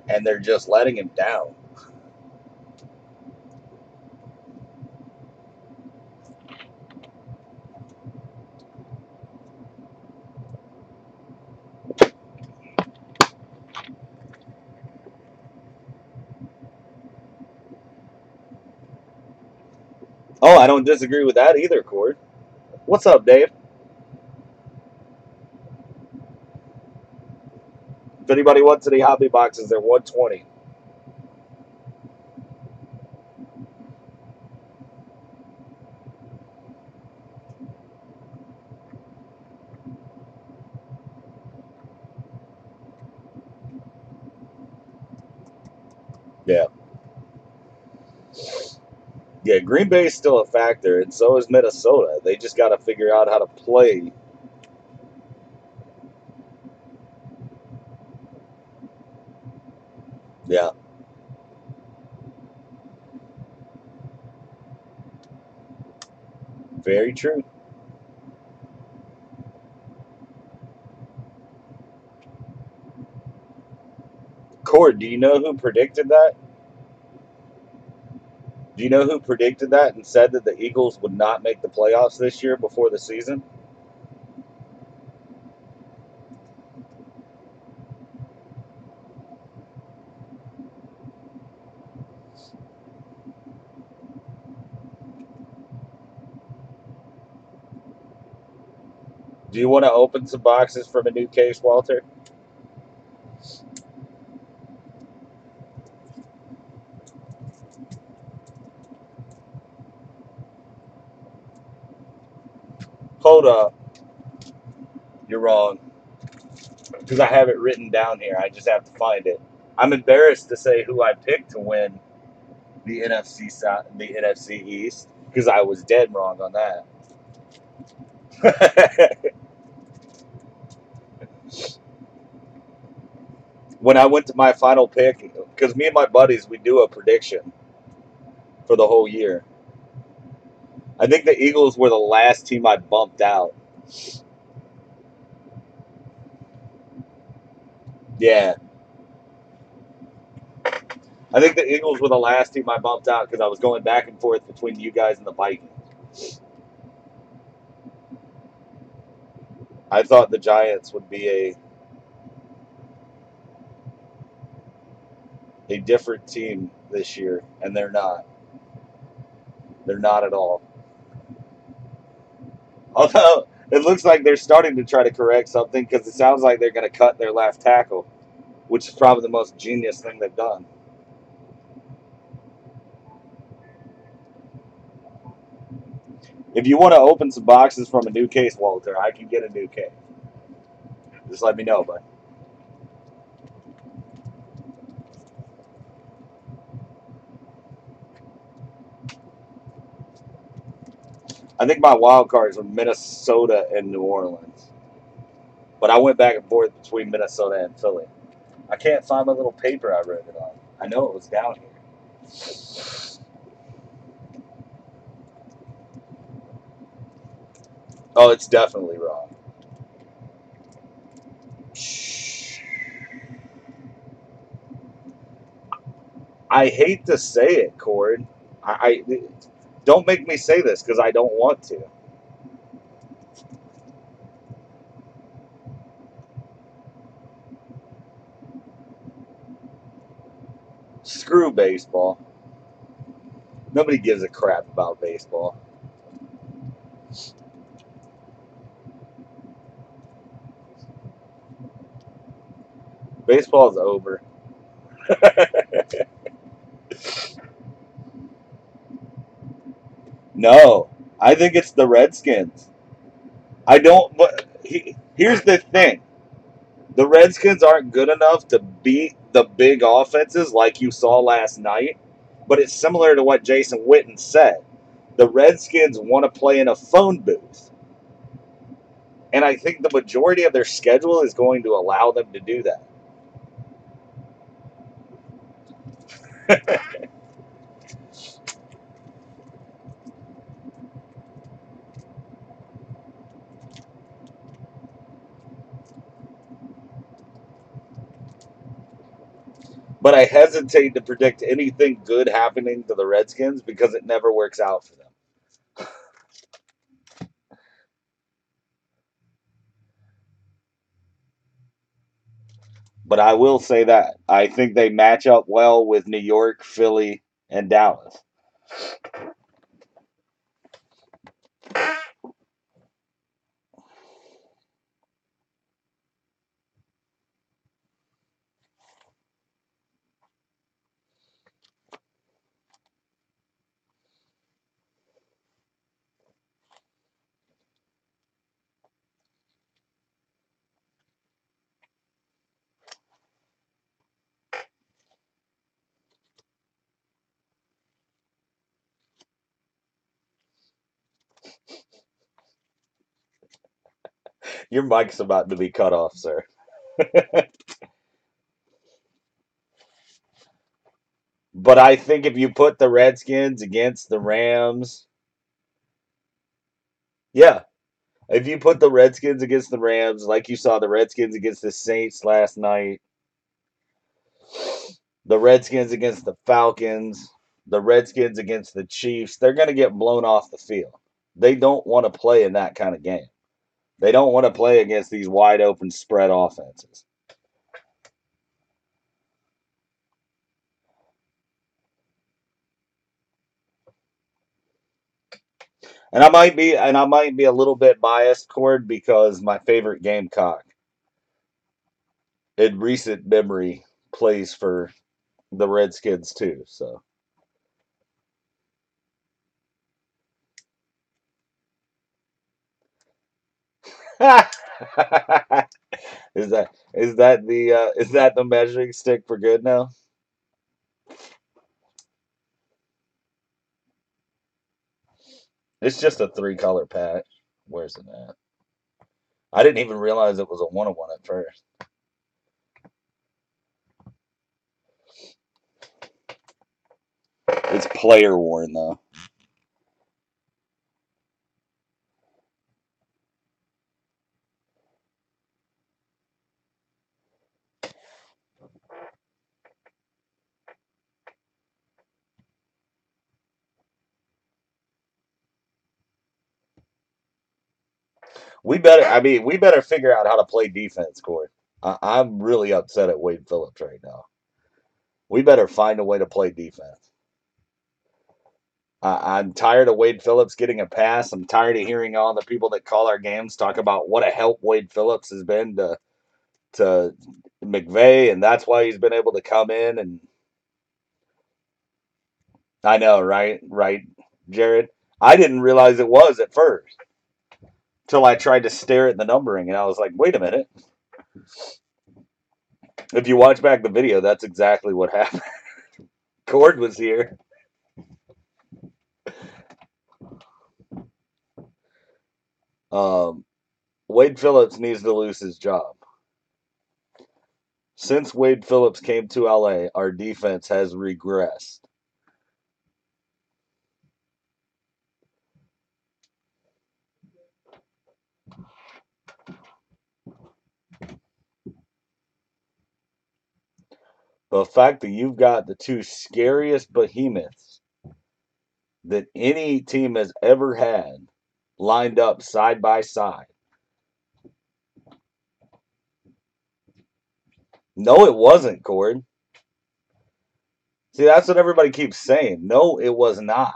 And they're just letting him down. Oh, I don't disagree with that either, Cord. What's up, Dave? If anybody wants any hobby boxes, they're 120. Yeah. Yeah, Green Bay is still a factor, and so is Minnesota. They just got to figure out how to play. Yeah, very true. Cord, do you know who predicted that? Do you know who predicted that and said that the Eagles would not make the playoffs this year before the season? Do you want to open some boxes from a new case, Walter? Hold up. You're wrong. Because I have it written down here. I just have to find it. I'm embarrassed to say who I picked to win the NFC East because I was dead wrong on that. When I went to my final pick, because me and my buddies we do a prediction for the whole year. I think the Eagles were the last team I bumped out. Yeah, I think the Eagles were the last team I bumped out because I was going back and forth between you guys and the Vikings. I thought the Giants would be a different team this year, and they're not. They're not at all. Although it looks like they're starting to try to correct something because it sounds like they're going to cut their left tackle, which is probably the most genius thing they've done. If you want to open some boxes from a new case, Walter, I can get a new case. Just let me know, bud. I think my wild cards were Minnesota and New Orleans, but I went back and forth between Minnesota and Philly. I can't find my little paper I wrote it on. I know it was down here. Oh, it's definitely wrong. I hate to say it, Cord. I don't make me say this because I don't want to. Screw baseball. Nobody gives a crap about baseball. Baseball's over. No, I think it's the Redskins. I don't. But here's the thing: the Redskins aren't good enough to beat the big offenses like you saw last night. But it's similar to what Jason Witten said. The Redskins want to play in a phone booth, and I think the majority of their schedule is going to allow them to do that. But I hesitate to predict anything good happening to the Redskins because it never works out for them. But I will say that I think they match up well with New York, Philly, and Dallas. Your mic's about to be cut off, sir. But I think if you put the Redskins against the Rams, yeah, if you put the Redskins against the Rams, like you saw the Redskins against the Saints last night, the Redskins against the Falcons, the Redskins against the Chiefs, they're going to get blown off the field. They don't want to play in that kind of game. They don't want to play against these wide open spread offenses. And I might be a little bit biased, Cord, because my favorite Gamecock in recent memory plays for the Redskins too. So is that the measuring stick for good now? It's just a three-color patch. Where's it at? I didn't even realize it was a one-on-one at first. It's player worn though. We better figure out how to play defense, Cord. I'm really upset at Wade Phillips right now. We better find a way to play defense. I'm tired of Wade Phillips getting a pass. I'm tired of hearing all the people that call our games talk about what a help Wade Phillips has been to McVay, and that's why he's been able to come in. And I know, right, right, Jared. I didn't realize it was at first till I tried to stare at the numbering, and I was like, wait a minute. If you watch back the video, that's exactly what happened. Cord was here. Um, Wade Phillips needs to lose his job. Since Wade Phillips came to LA, our defense has regressed. The fact that you've got the two scariest behemoths that any team has ever had lined up side by side. No, it wasn't, Cord. See, that's what everybody keeps saying. No, it was not.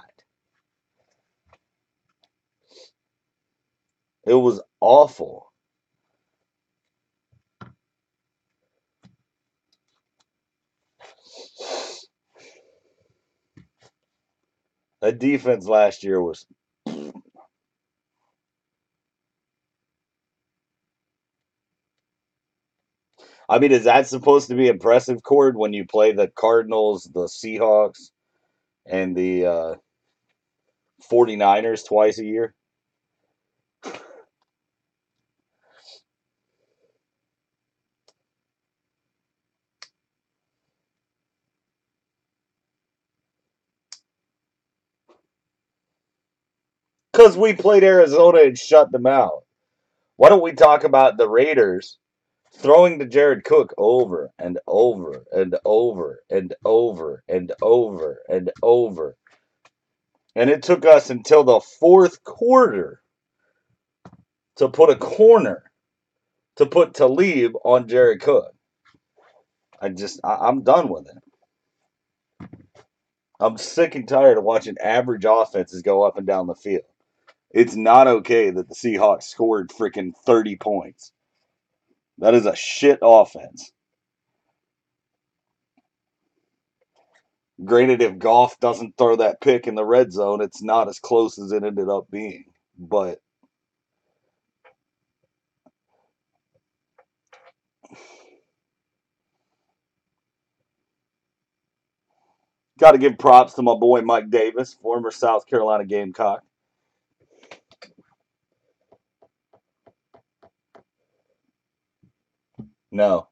It was awful. The defense last year was. I mean, is that supposed to be impressive, Cord, when you play the Cardinals, the Seahawks, and the 49ers twice a year? Because we played Arizona and shut them out. Why don't we talk about the Raiders throwing to Jared Cook over and over and over and over and over and over? And it took us until the fourth quarter to put a corner to put Talib on Jared Cook. I'm done with it. I'm sick and tired of watching average offenses go up and down the field. It's not okay that the Seahawks scored freaking 30 points. That is a shit offense. Granted, if Goff doesn't throw that pick in the red zone, it's not as close as it ended up being. But got to give props to my boy Mike Davis, former South Carolina Gamecock. No,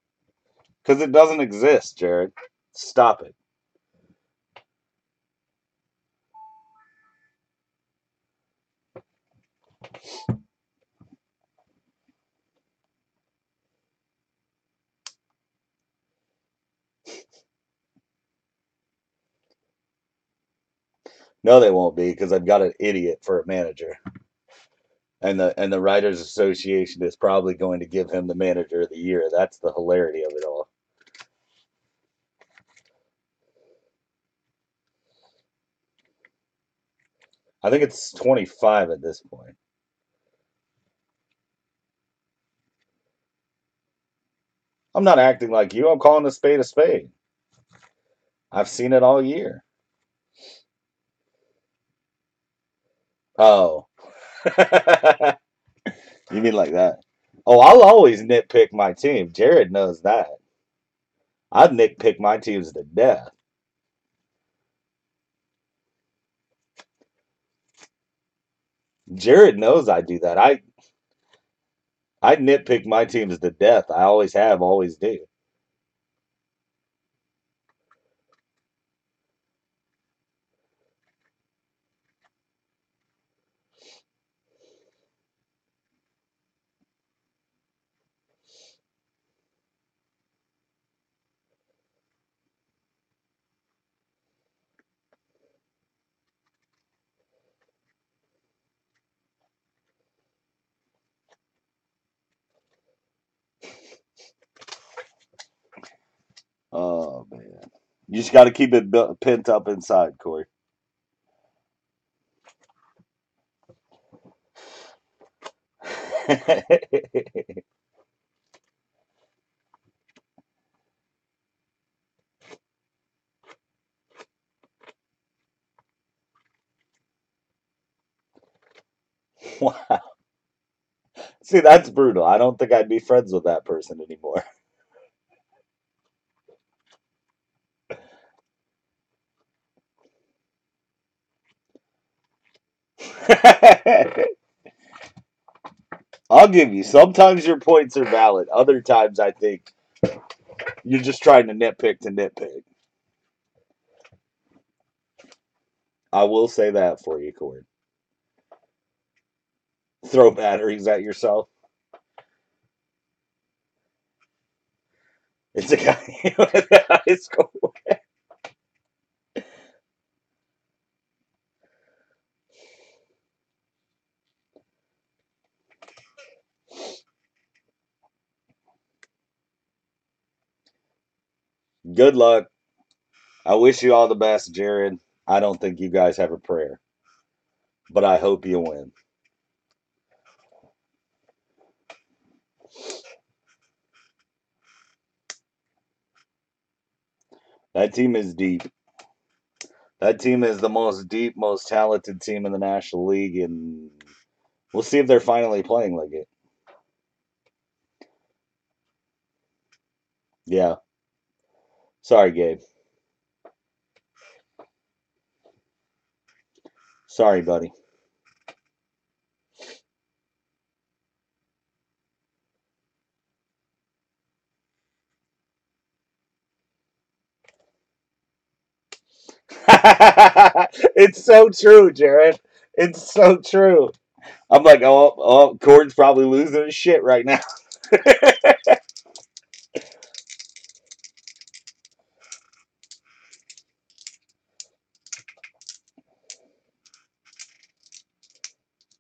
because it doesn't exist, Jared. Stop it. No, they won't be because I've got an idiot for a manager, and the Writers Association is probably going to give him the Manager of the Year. That's the hilarity of it all. I think it's 25 at this point. I'm not acting like you. I'm calling a spade a spade. I've seen it all year. Oh, you mean like that? Oh, I'll always nitpick my team. Jared knows that. I'd nitpick my teams to death. Jared knows I do that. I nitpick my teams to death. I always have, always do. Oh man, you just got to keep it pent up inside, Corey. Wow. See, that's brutal. I don't think I'd be friends with that person anymore. I'll give you. Sometimes your points are valid. Other times, I think you're just trying to nitpick to nitpick. I will say that for you, Corey. Throw batteries at yourself. It's a guy with a high school. Good luck. I wish you all the best, Jared. I don't think you guys have a prayer, but I hope you win. That team is deep. That team is the most deep, most talented team in the National League, and we'll see if they're finally playing like it. Yeah. Sorry, Gabe. Sorry, buddy. It's so true, Jared. It's so true. I'm like, oh, Gordon's probably losing his shit right now.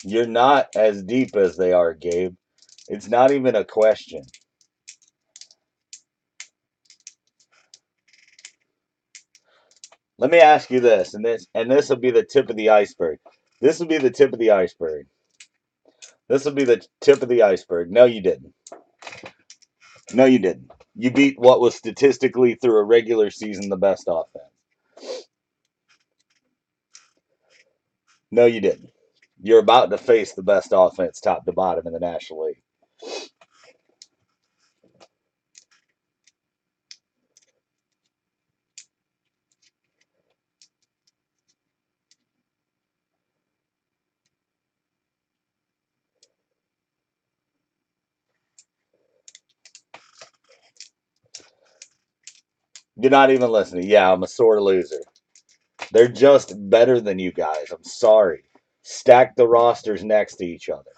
You're not as deep as they are, Gabe. It's not even a question. Let me ask you this, and this will be the tip of the iceberg. This will be the tip of the iceberg. This will be the tip of the iceberg. No, you didn't. No, you didn't. You beat what was statistically through a regular season the best offense. No, you didn't. You're about to face the best offense, top to bottom, in the National League. You're not even listening. Yeah, I'm a sore loser. They're just better than you guys. I'm sorry. Stack the rosters next to each other.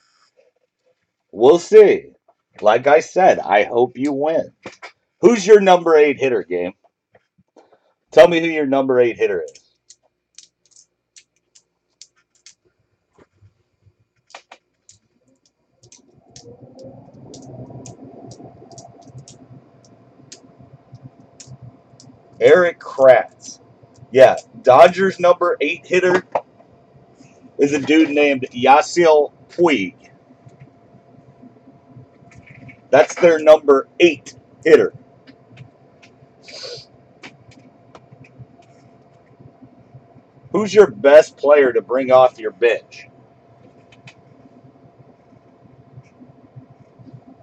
We'll see. Like I said, I hope you win. Who's your number 8 hitter, game? Tell me who your number 8 hitter is. Eric Kratz. Yeah, Dodgers number 8 hitter is a dude named Yasiel Puig. That's their number 8 hitter. Who's your best player to bring off your bench?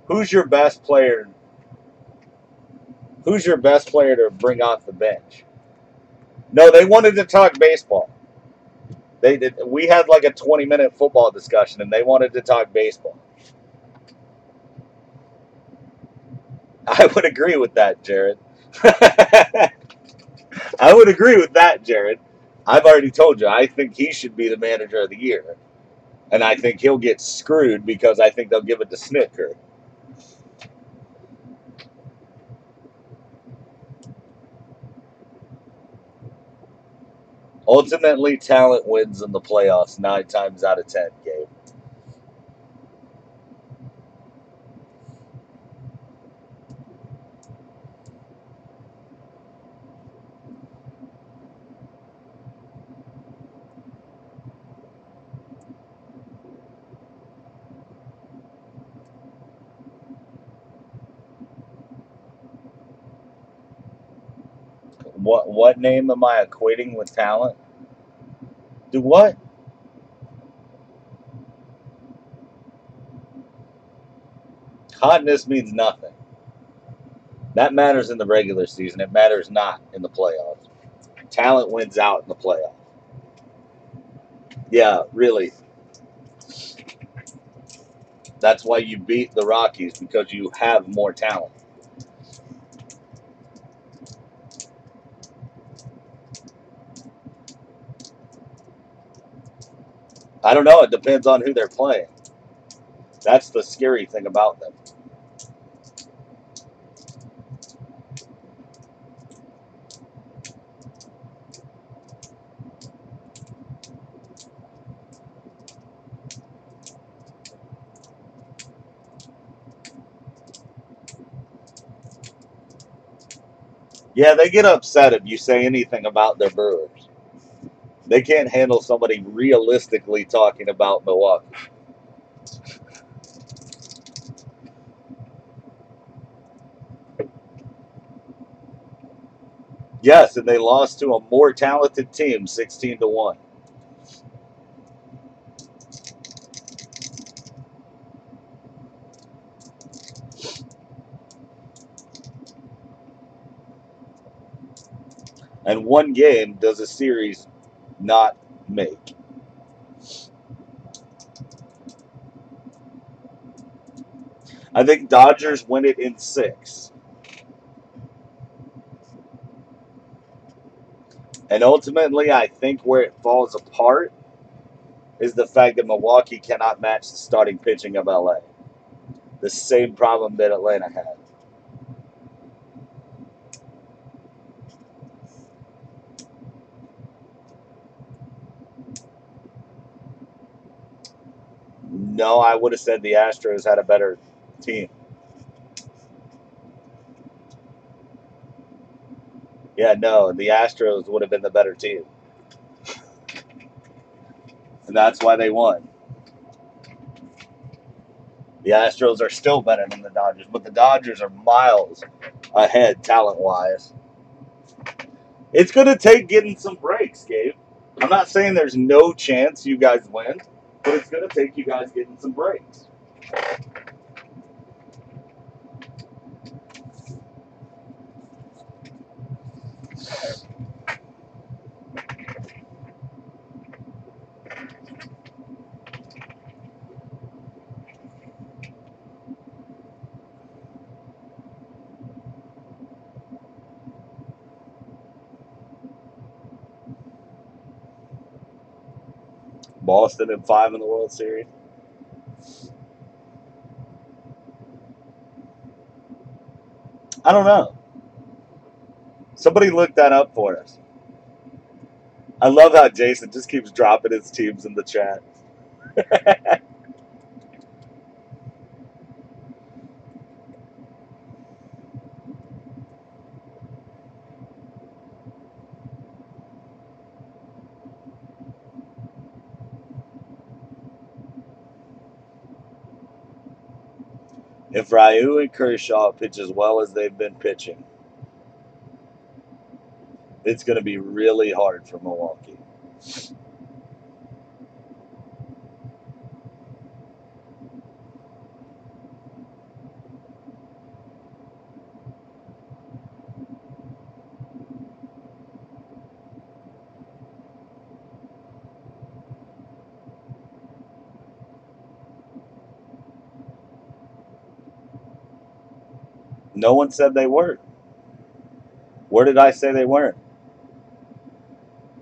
Who's your best player? Who's your best player to bring off the bench? No, they wanted to talk baseball. They did. We had like a 20-minute football discussion, and they wanted to talk baseball. I would agree with that, Jared. I would agree with that, Jared. I've already told you, I think he should be the manager of the year. And I think he'll get screwed because I think they'll give it to Snicker. Ultimately, talent wins in the playoffs 9 times out of 10, Gabe. What name am I equating with talent? Do what? Hotness means nothing. That matters in the regular season. It matters not in the playoffs. Talent wins out in the playoffs. Yeah, really. That's why you beat the Rockies, because you have more talent. I don't know. It depends on who they're playing. That's the scary thing about them. Yeah, they get upset if you say anything about their Brewers. They can't handle somebody realistically talking about Milwaukee. Yes, and they lost to a more talented team 16-1. And one game does a series not make. I think Dodgers win it in 6. And ultimately, I think where it falls apart is the fact that Milwaukee cannot match the starting pitching of LA. The same problem that Atlanta had. No, I would have said the Astros had a better team. Yeah, no, the Astros would have been the better team. And that's why they won. The Astros are still better than the Dodgers, but the Dodgers are miles ahead talent wise. It's going to take getting some breaks, Gabe. I'm not saying there's no chance you guys win, but it's going to take you guys getting some breaks. Boston in 5 in the World Series. I don't know. Somebody look that up for us. I love how Jason just keeps dropping his teams in the chat. If Ryu and Kershaw pitch as well as they've been pitching, it's going to be really hard for Milwaukee. No one said they weren't. Where did I say they weren't?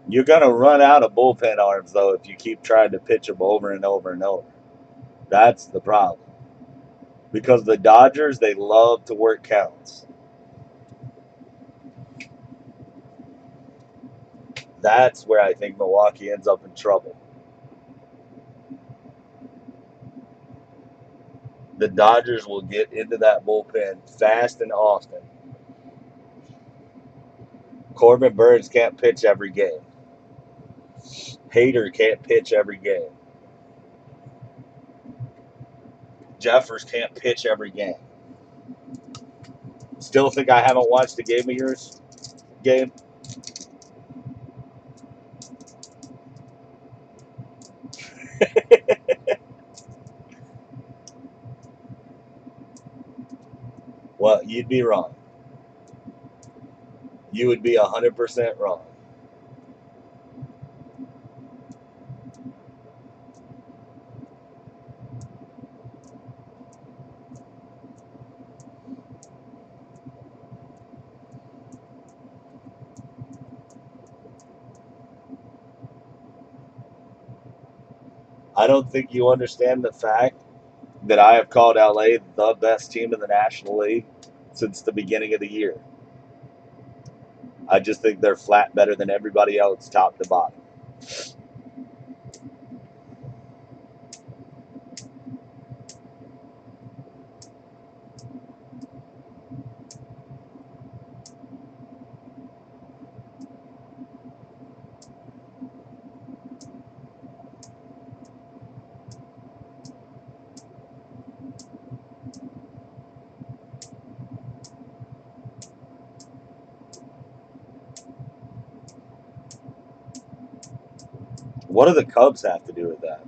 You're going to run out of bullpen arms, though, if you keep trying to pitch them over and over and over. That's the problem. Because the Dodgers, they love to work counts. That's where I think Milwaukee ends up in trouble. The Dodgers will get into that bullpen fast and often. Corbin Burns can't pitch every game. Hader can't pitch every game. Jeffers can't pitch every game. Still think I haven't watched a game of yours game? Well, you'd be wrong. You would be 100% wrong. I don't think you understand the fact that I have called LA the best team in the National League since the beginning of the year. I just think they're flat better than everybody else, top to bottom. What do the Cubs have to do with that?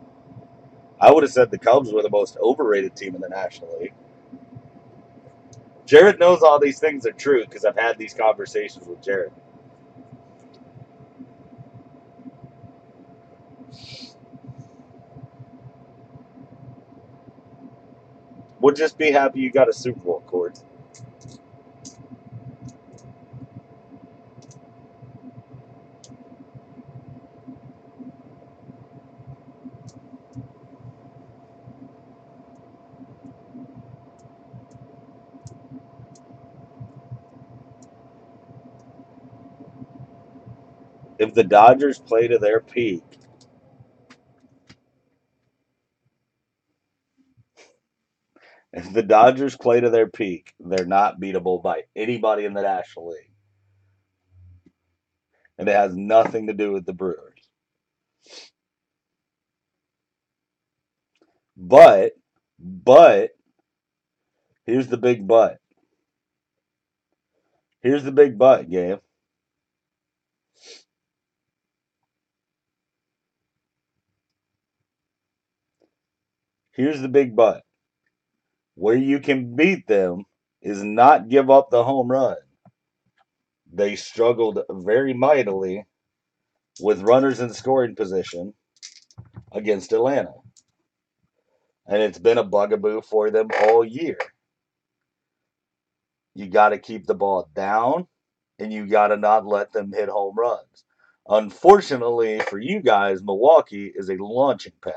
I would have said the Cubs were the most overrated team in the National League. Jared knows all these things are true because I've had these conversations with Jared. We'll just be happy you got a Super Bowl, Cord. If the Dodgers play to their peak, if the Dodgers play to their peak, they're not beatable by anybody in the National League. And it has nothing to do with the Brewers. But, here's the big but. Here's the big but, Gabe. Here's the big but. Where you can beat them is not give up the home run. They struggled very mightily with runners in scoring position against Atlanta. And it's been a bugaboo for them all year. You got to keep the ball down, and you got to not let them hit home runs. Unfortunately for you guys, Milwaukee is a launching pad.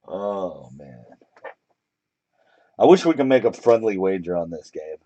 Oh man. I wish we could make a friendly wager on this game.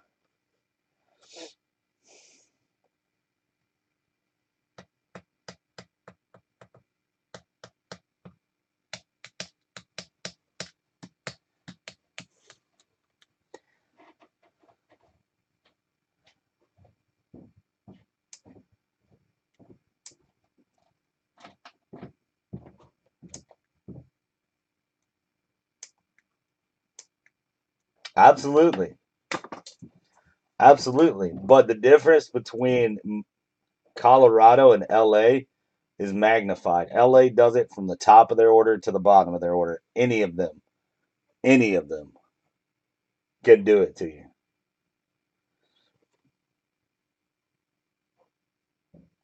Absolutely. Absolutely. But the difference between Colorado and LA is magnified. LA does it from the top of their order to the bottom of their order. Any of them can do it to you.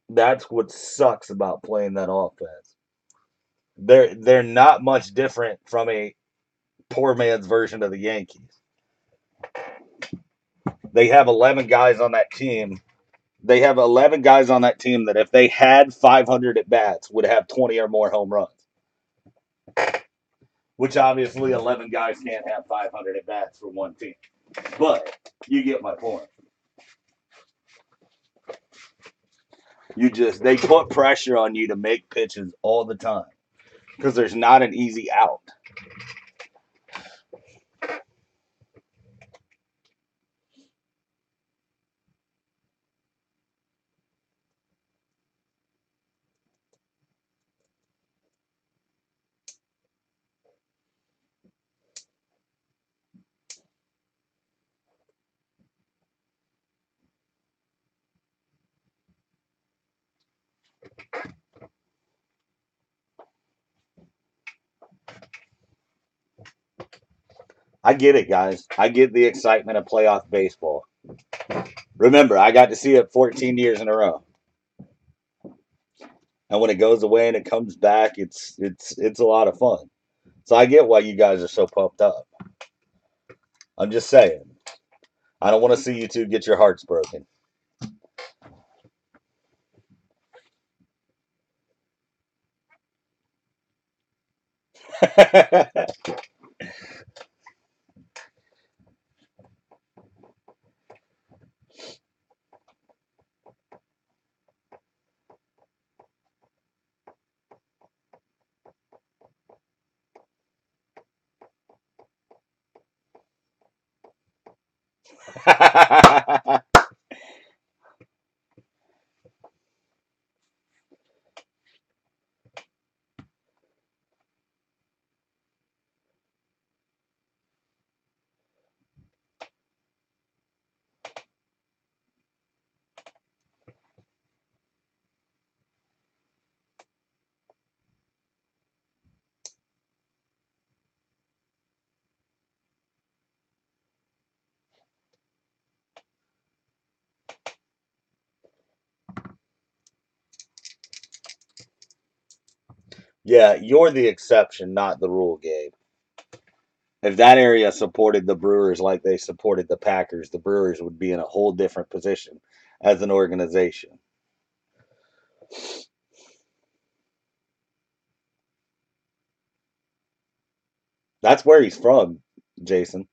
That's what sucks about playing that offense. They're not much different from a poor man's version of the Yankees. They have 11 guys on that team. They have 11 guys on that team that if they had 500 at bats would have 20 or more home runs. Which obviously 11 guys can't have 500 at bats for one team. But you get my point. They put pressure on you to make pitches all the time because there's not an easy out. I get it, guys. I get the excitement of playoff baseball. Remember, I got to see it 14 years in a row. And when it goes away and it comes back, it's a lot of fun. So I get why you guys are so pumped up. I'm just saying. I don't want to see you two get your hearts broken. Yeah, you're the exception, not the rule, Gabe. If that area supported the Brewers like they supported the Packers, the Brewers would be in a whole different position as an organization. That's where he's from, Jason.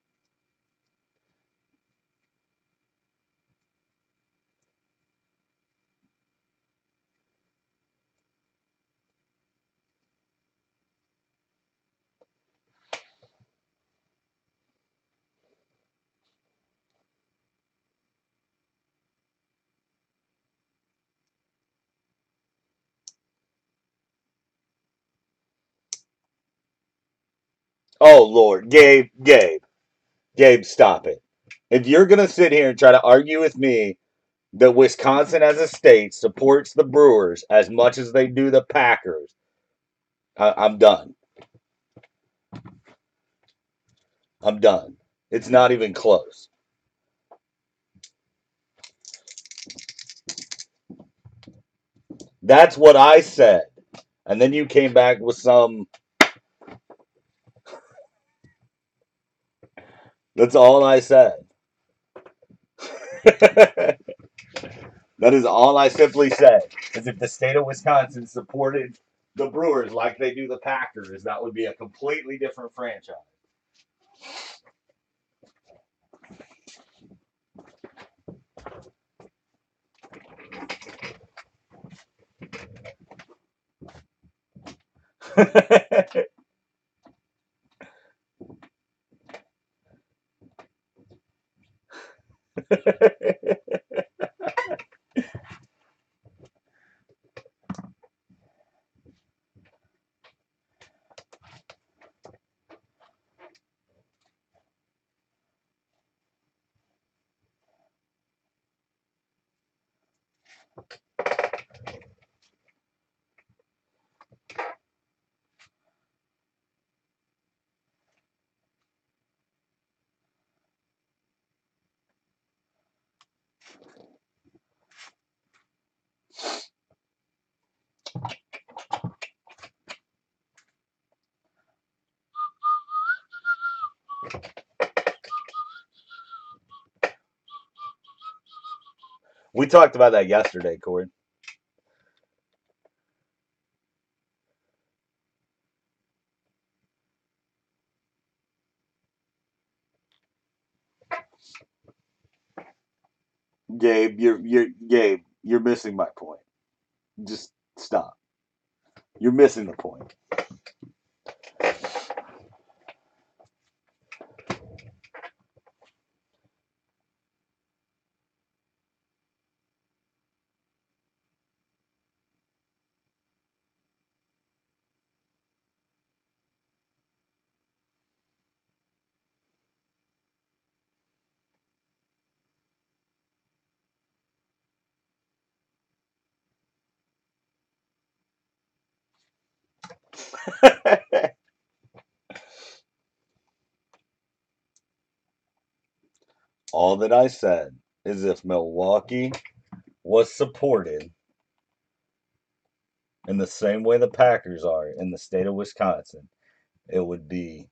Oh Lord, Gabe, stop it. If you're gonna sit here and try to argue with me that Wisconsin as a state supports the Brewers as much as they do the Packers, I'm done. I'm done. It's not even close. That's what I said. And then you came back with some. That's all I said. That is all I simply said. Is if the state of Wisconsin supported the Brewers like they do the Packers, that would be a completely different franchise. We talked about that yesterday, Cord. Gabe, you're missing my point. Just stop. You're missing the point. All that I said is if Milwaukee was supported in the same way the Packers are in the state of Wisconsin, it would be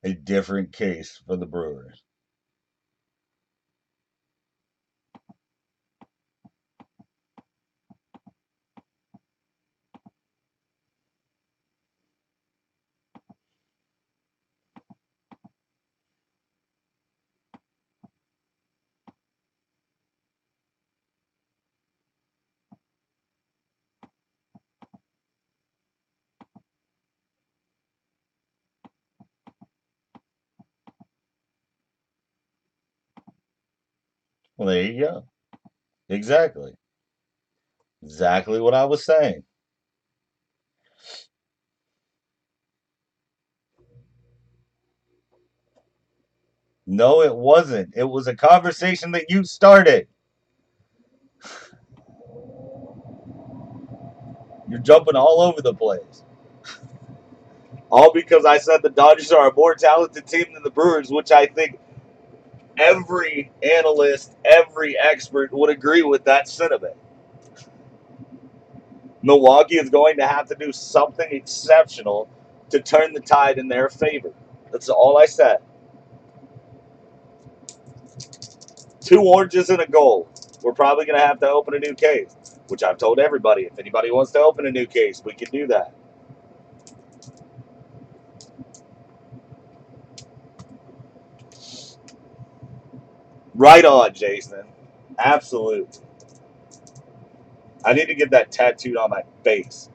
a different case for the Brewers. Well, there you go. Exactly. Exactly what I was saying. No, it wasn't. It was a conversation that you started. You're jumping all over the place. All because I said the Dodgers are a more talented team than the Brewers, which I think every analyst, every expert would agree with that sentiment. Milwaukee is going to have to do something exceptional to turn the tide in their favor. That's all I said. Two oranges and a gold. We're probably going to have to open a new case, which I've told everybody. If anybody wants to open a new case, we can do that. Right on, Jason. Absolutely. I need to get that tattooed on my face.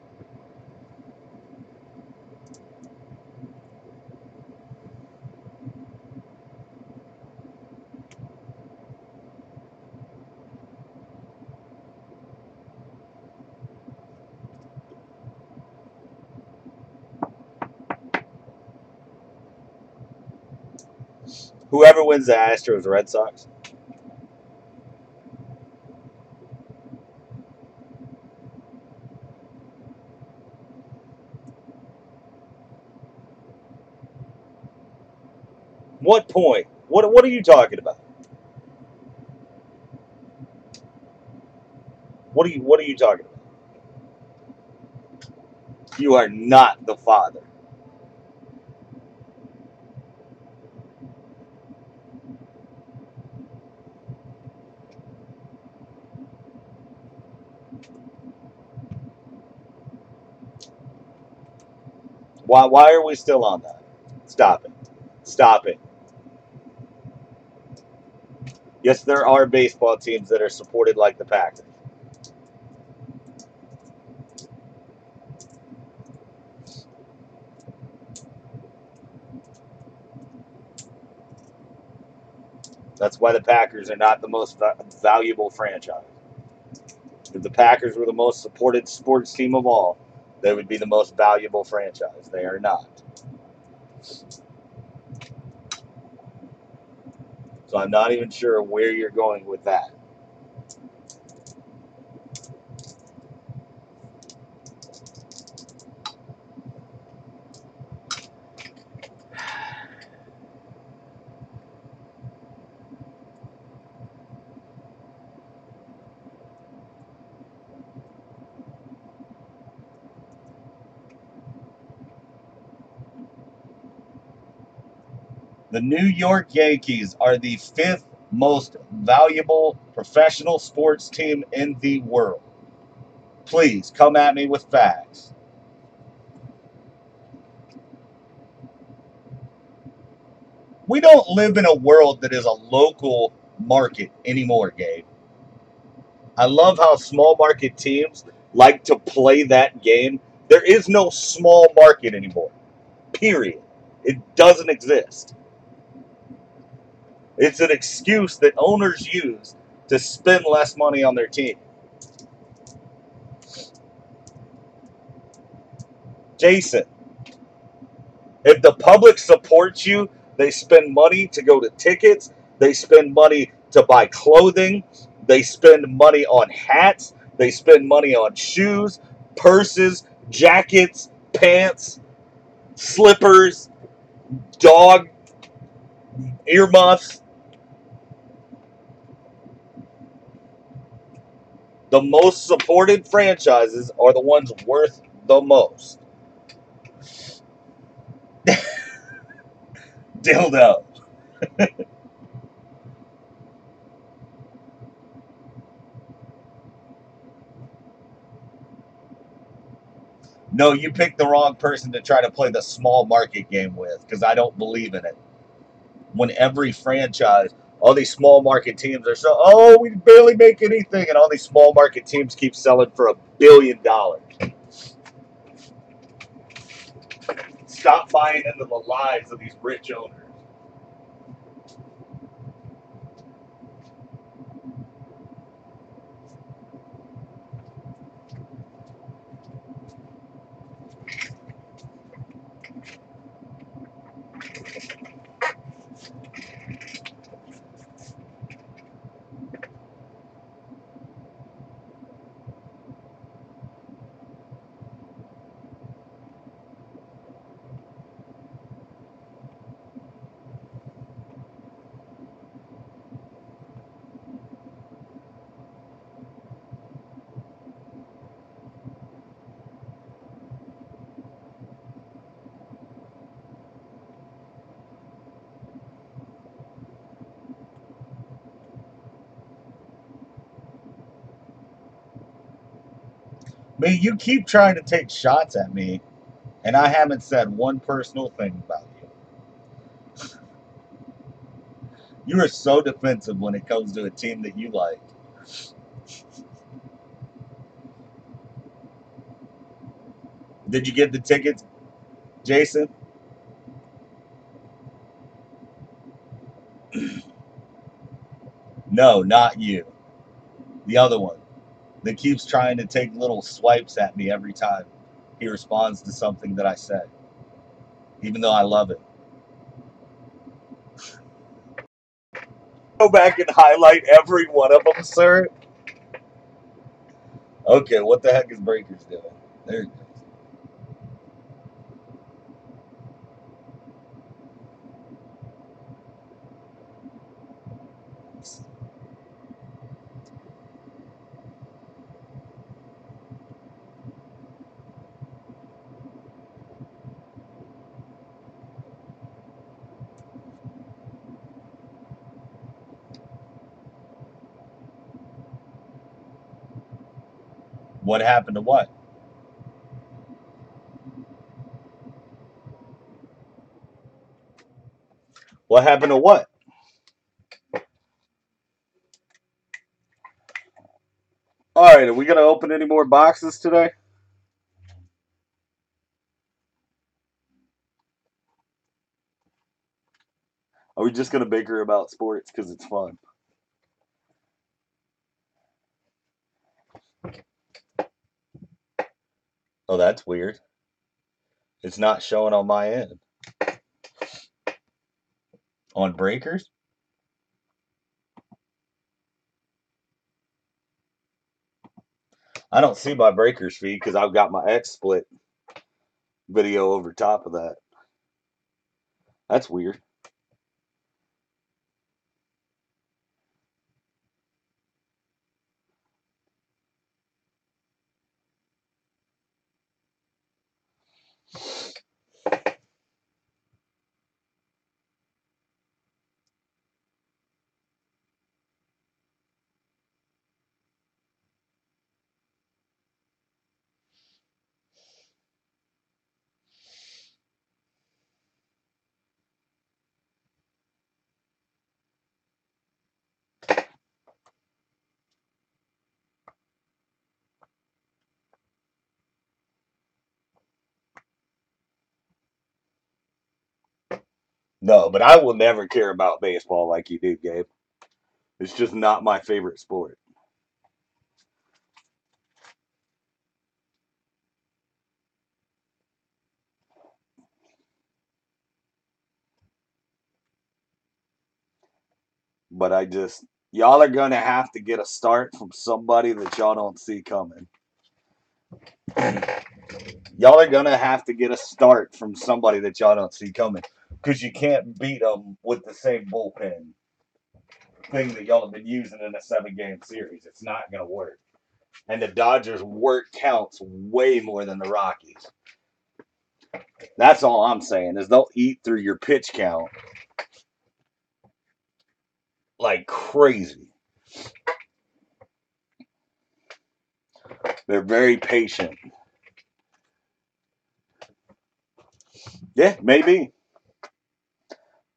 Whoever wins the Astros Red Sox. What point? What are you talking about? What are you talking about? You are not the father. Why are we still on that? Stop it. Stop it. Yes, there are baseball teams that are supported like the Packers. That's why the Packers are not the most valuable franchise. If the Packers were the most supported sports team of all, they would be the most valuable franchise. They are not. So I'm not even sure where you're going with that. The New York Yankees are the fifth most valuable professional sports team in the world. Please come at me with facts. We don't live in a world that is a local market anymore, Gabe. I love how small market teams like to play that game. There is no small market anymore. Period. It doesn't exist. It's an excuse that owners use to spend less money on their team. Jason, if the public supports you, they spend money to go to tickets, they spend money to buy clothing, they spend money on hats, they spend money on shoes, purses, jackets, pants, slippers, dog earmuffs. The most supported franchises are the ones worth the most. Dildo. No, you picked the wrong person to try to play the small market game with because I don't believe in it. When every franchise, all these small market teams are so, oh, we barely make anything, and all these small market teams keep selling for $1 billion. Stop buying into the lies of these rich owners. Man, you keep trying to take shots at me, and I haven't said one personal thing about you. You are so defensive when it comes to a team that you like. Did you get the tickets, Jason? No, not you. The other one that keeps trying to take little swipes at me every time he responds to something that I said, even though I love it. Go back and highlight every one of them, sir. Okay, what the heck is Breakers doing? There you go. What happened to what? What happened to what? All right, are we gonna open any more boxes today? Are we just gonna bicker about sports because it's fun? Oh, that's weird. It's not showing on my end. On Breakers? I don't see my Breakers feed because I've got my X split video over top of that. That's weird. No, but I will never care about baseball like you do, Gabe. It's just not my favorite sport. But y'all are going to have to get a start from somebody that y'all don't see coming. Y'all are going to have to get a start from somebody that y'all don't see coming because you can't beat them with the same bullpen thing that y'all have been using in a 7-game series. It's not going to work. And the Dodgers' work counts way more than the Rockies. That's all I'm saying is they'll eat through your pitch count like crazy. They're very patient. Yeah, maybe.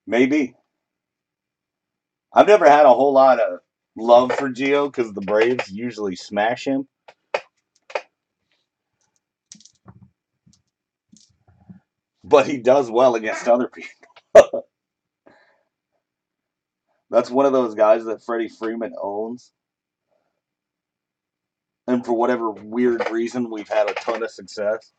Maybe. I've never had a whole lot of love for Gio because the Braves usually smash him. But he does well against other people. That's one of those guys that Freddie Freeman owns. And for whatever weird reason, we've had a ton of success.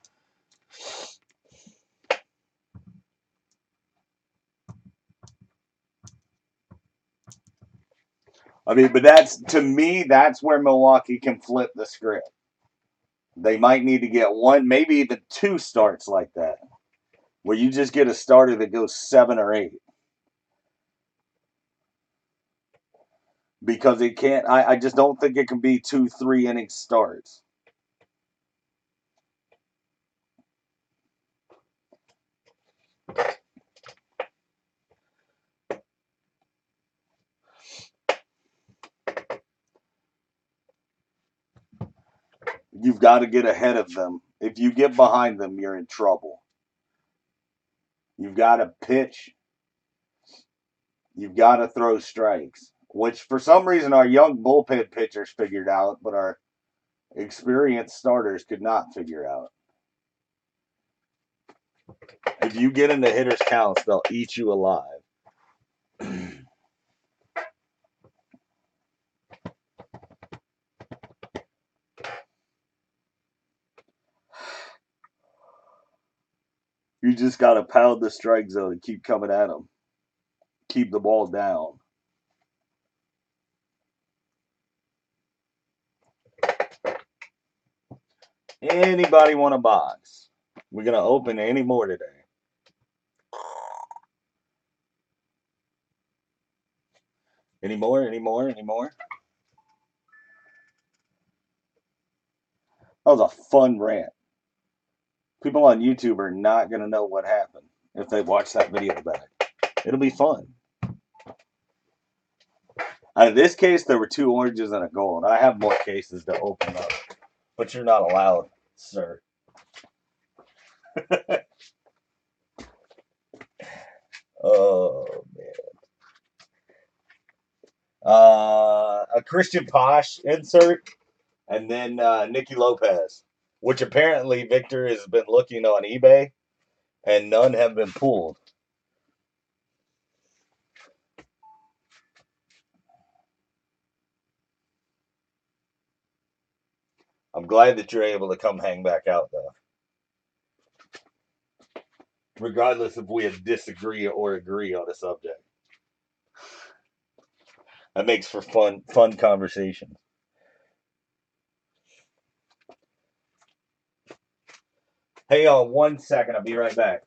I mean, but to me, that's where Milwaukee can flip the script. They might need to get one, maybe even two starts like that, where you just get a starter that goes 7 or 8. Because it can't, I just don't think it can be 2 3 inning starts. You've got to get ahead of them. If you get behind them, you're in trouble. You've got to pitch. You've got to throw strikes, which for some reason our young bullpen pitchers figured out, but our experienced starters could not figure out. If you get into hitters' counts, they'll eat you alive. You just got to pound the strike zone and keep coming at them. Keep the ball down. Anybody want a box? We're going to open any more today. Any more? Any more? Any more? That was a fun rant. People on YouTube are not going to know what happened if they watch that video back. It'll be fun. In this case, there were 2 oranges and a gold. I have more cases to open up, but you're not allowed, sir. Oh, man. A Christian Posh insert, and then Nikki Lopez, which apparently Victor has been looking on eBay, and none have been pulled. I'm glad that you're able to come hang back out, though. Regardless if we disagree or agree on a subject. That makes for fun conversation. Hey, y'all, 1 second. I'll be right back.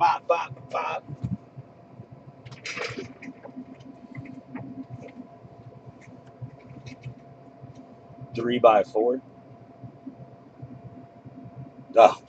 pop, pop, pop. 3x4. Oh.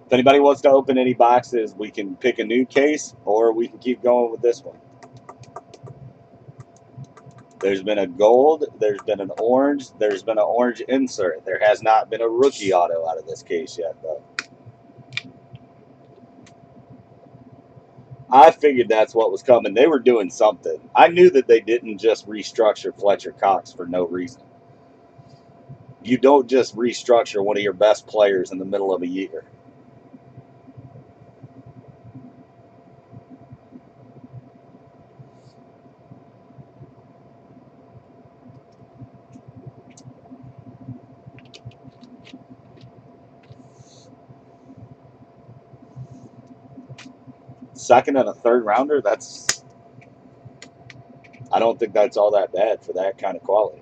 If anybody wants to open any boxes, we can pick a new case or we can keep going with this one. There's been a gold, there's been an orange, there's been an orange insert. There has not been a rookie auto out of this case yet, though. I figured that's what was coming. They were doing something. I knew that they didn't just restructure Fletcher Cox for no reason. You don't just restructure one of your best players in the middle of a year. Second and a third rounder, I don't think that's all that bad for that kind of quality.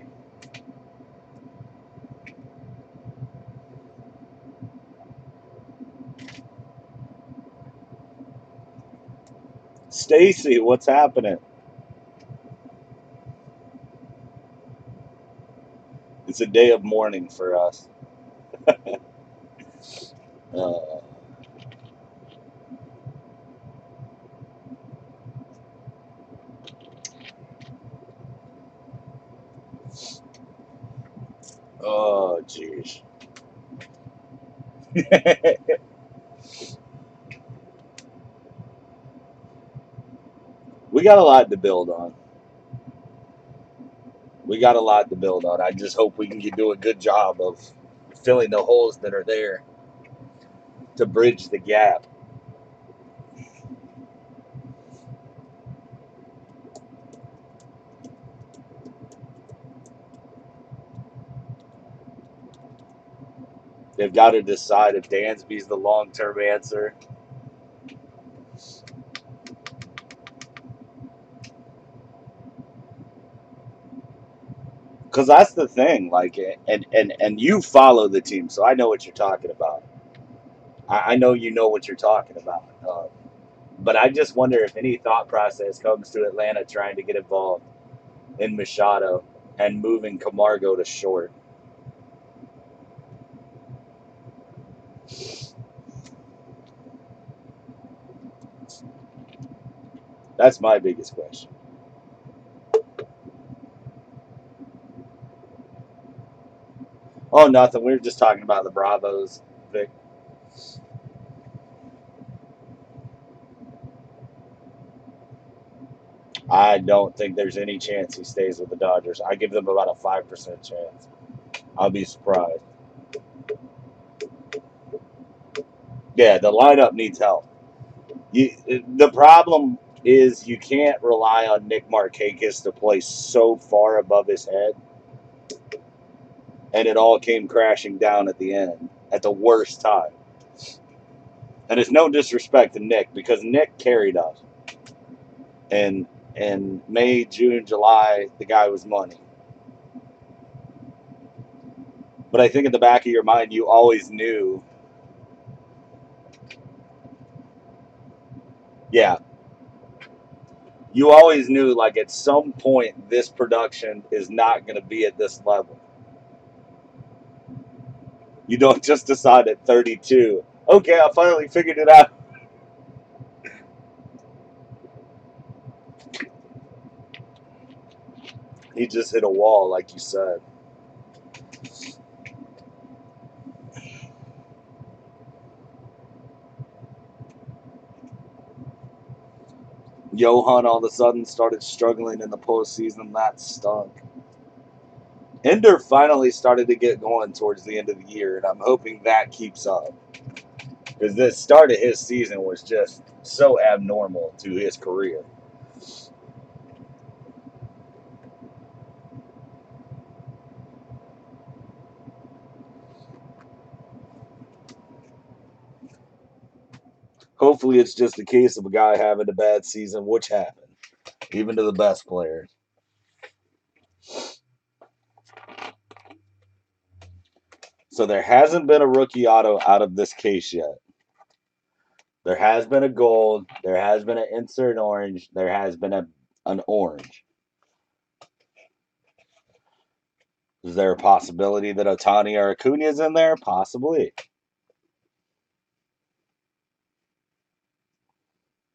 Stacy, what's happening? It's a day of mourning for us. Uh, oh, jeez. We got a lot to build on. We got a lot to build on. I just hope we can do a good job of filling the holes that are there to bridge the gap. They've got to decide if Dansby's the long-term answer. Because that's the thing, like, and you follow the team, so I know what you're talking about. I know you know what you're talking about. But I just wonder if any thought process comes to Atlanta trying to get involved in Machado and moving Camargo to short. That's my biggest question. Oh, nothing. We were just talking about the Bravos, Vic. I don't think there's any chance he stays with the Dodgers. I give them about a 5% chance. I'll be surprised. Yeah, the lineup needs help. The problem is you can't rely on Nick Markakis to play so far above his head, and it all came crashing down at the end at the worst time. And it's no disrespect to Nick because Nick carried us. And in May, June, July, the guy was money. But I think in the back of your mind, you always knew. Yeah, you always knew, like, at some point, this production is not going to be at this level. You don't just decide at 32, okay, I finally figured it out. He just hit a wall, like you said. Johan all of a sudden started struggling in the postseason. That stunk. Ender finally started to get going towards the end of the year, and I'm hoping that keeps up. Because the start of his season was just so abnormal to his career. Hopefully, it's just a case of a guy having a bad season, which happened, even to the best players. So there hasn't been a rookie auto out of this case yet. There has been a gold. There has been an insert orange. There has been an orange. Is there a possibility that Otani or Acuna is in there? Possibly.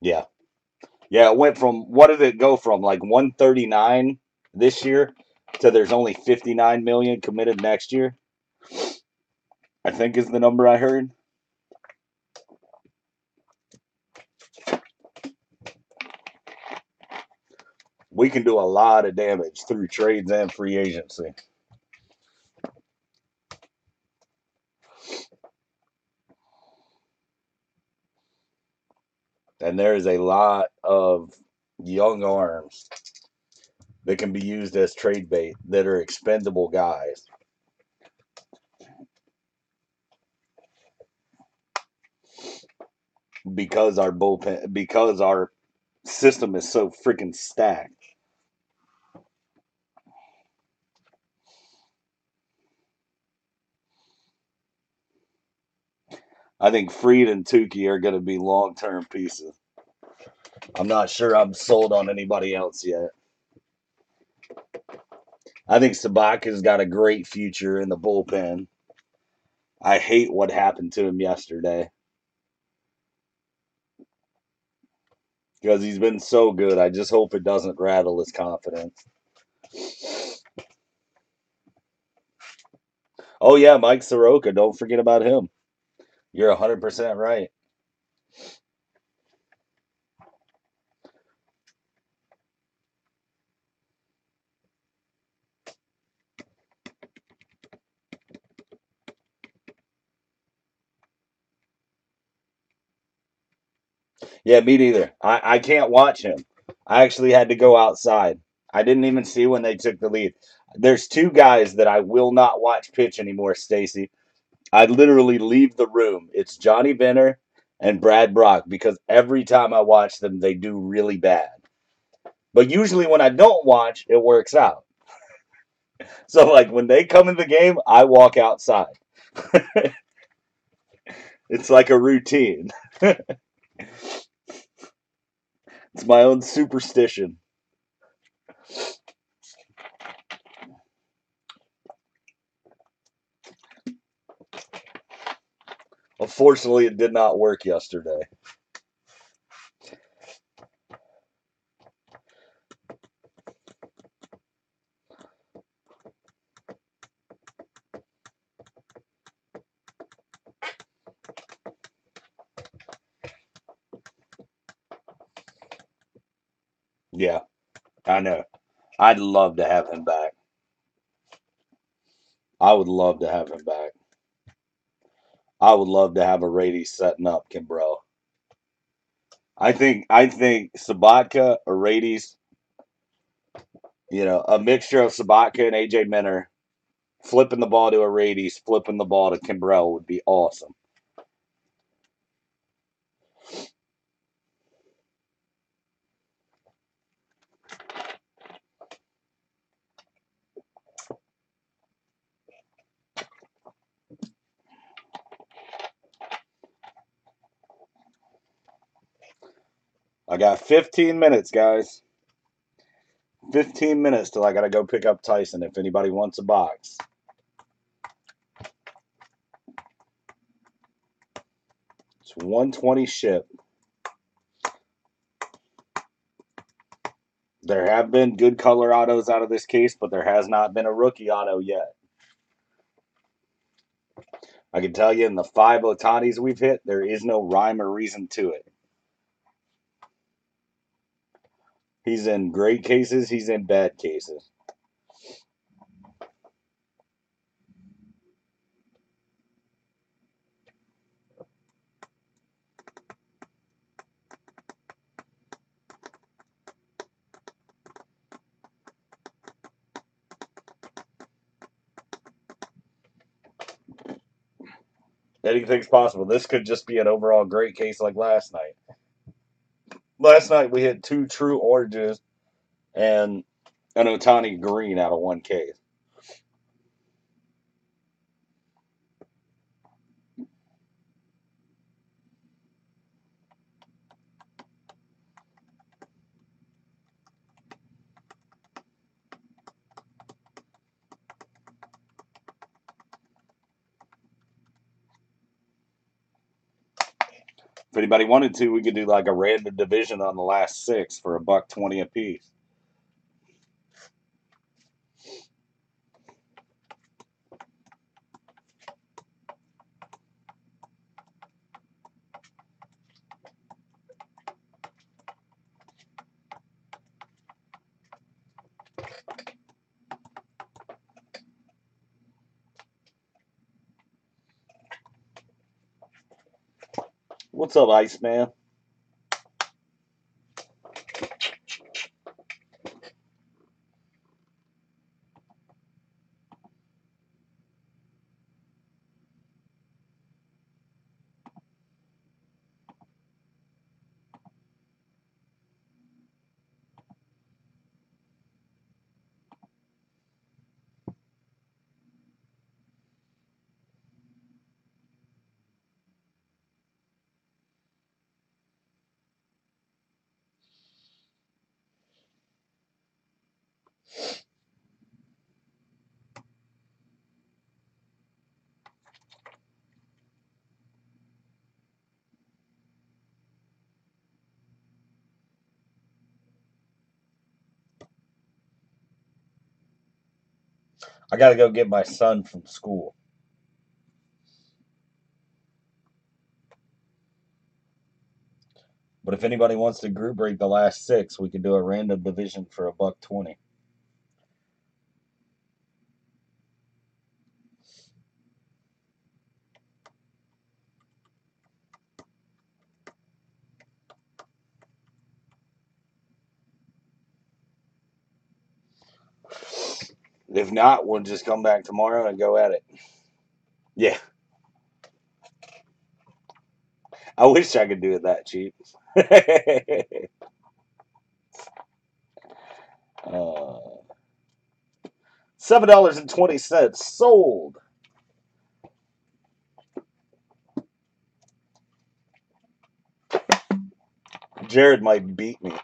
Yeah. Yeah, it went from, what did it go from? Like 139 this year to there's only 59 million committed next year? I think is the number I heard. We can do a lot of damage through trades and free agency. And there is a lot of young arms that can be used as trade bait that are expendable guys. Because our system is so freaking stacked. I think Freed and Tukey are going to be long-term pieces. I'm not sure I'm sold on anybody else yet. I think Sabaka's got a great future in the bullpen. I hate what happened to him yesterday. Because he's been so good. I just hope it doesn't rattle his confidence. Oh, yeah, Mike Soroka. Don't forget about him. You're 100% right. Yeah, me neither. I can't watch him. I actually had to go outside. I didn't even see when they took the lead. There's two guys that I will not watch pitch anymore, Stacy. I literally leave the room. It's Johnny Benner and Brad Brock because every time I watch them, they do really bad. But usually when I don't watch, it works out. So, like, when they come in the game, I walk outside. It's like a routine. It's my own superstition. Unfortunately, it did not work yesterday. Yeah, I know. I'd love to have him back. I would love to have him back. I would love to have a Rady setting up Kimbrough. I think Sabatka or Rady's, a mixture of Sabatka and AJ Minner, flipping the ball to a Rady's, flipping the ball to Kimbrough would be awesome. I got 15 minutes, guys. 15 minutes till I got to go pick up Tyson if anybody wants a box. It's 120 ship. There have been good color autos out of this case, but there has not been a rookie auto yet. I can tell you in the 5 Otanis we've hit, there is no rhyme or reason to it. He's in great cases, he's in bad cases. Anything's possible. This could just be an overall great case like last night. Last night we had 2 true oranges and an Otani green out of 1 case. If anybody wanted to, we could do like a random division on the last 6 for $1.20 a piece. What's up, Iceman? I got to go get my son from school. But if anybody wants to group break the last 6, we could do a random division for $1.20. If not, we'll just come back tomorrow and go at it. Yeah. I wish I could do it that cheap. $7.20 sold. Jared might beat me.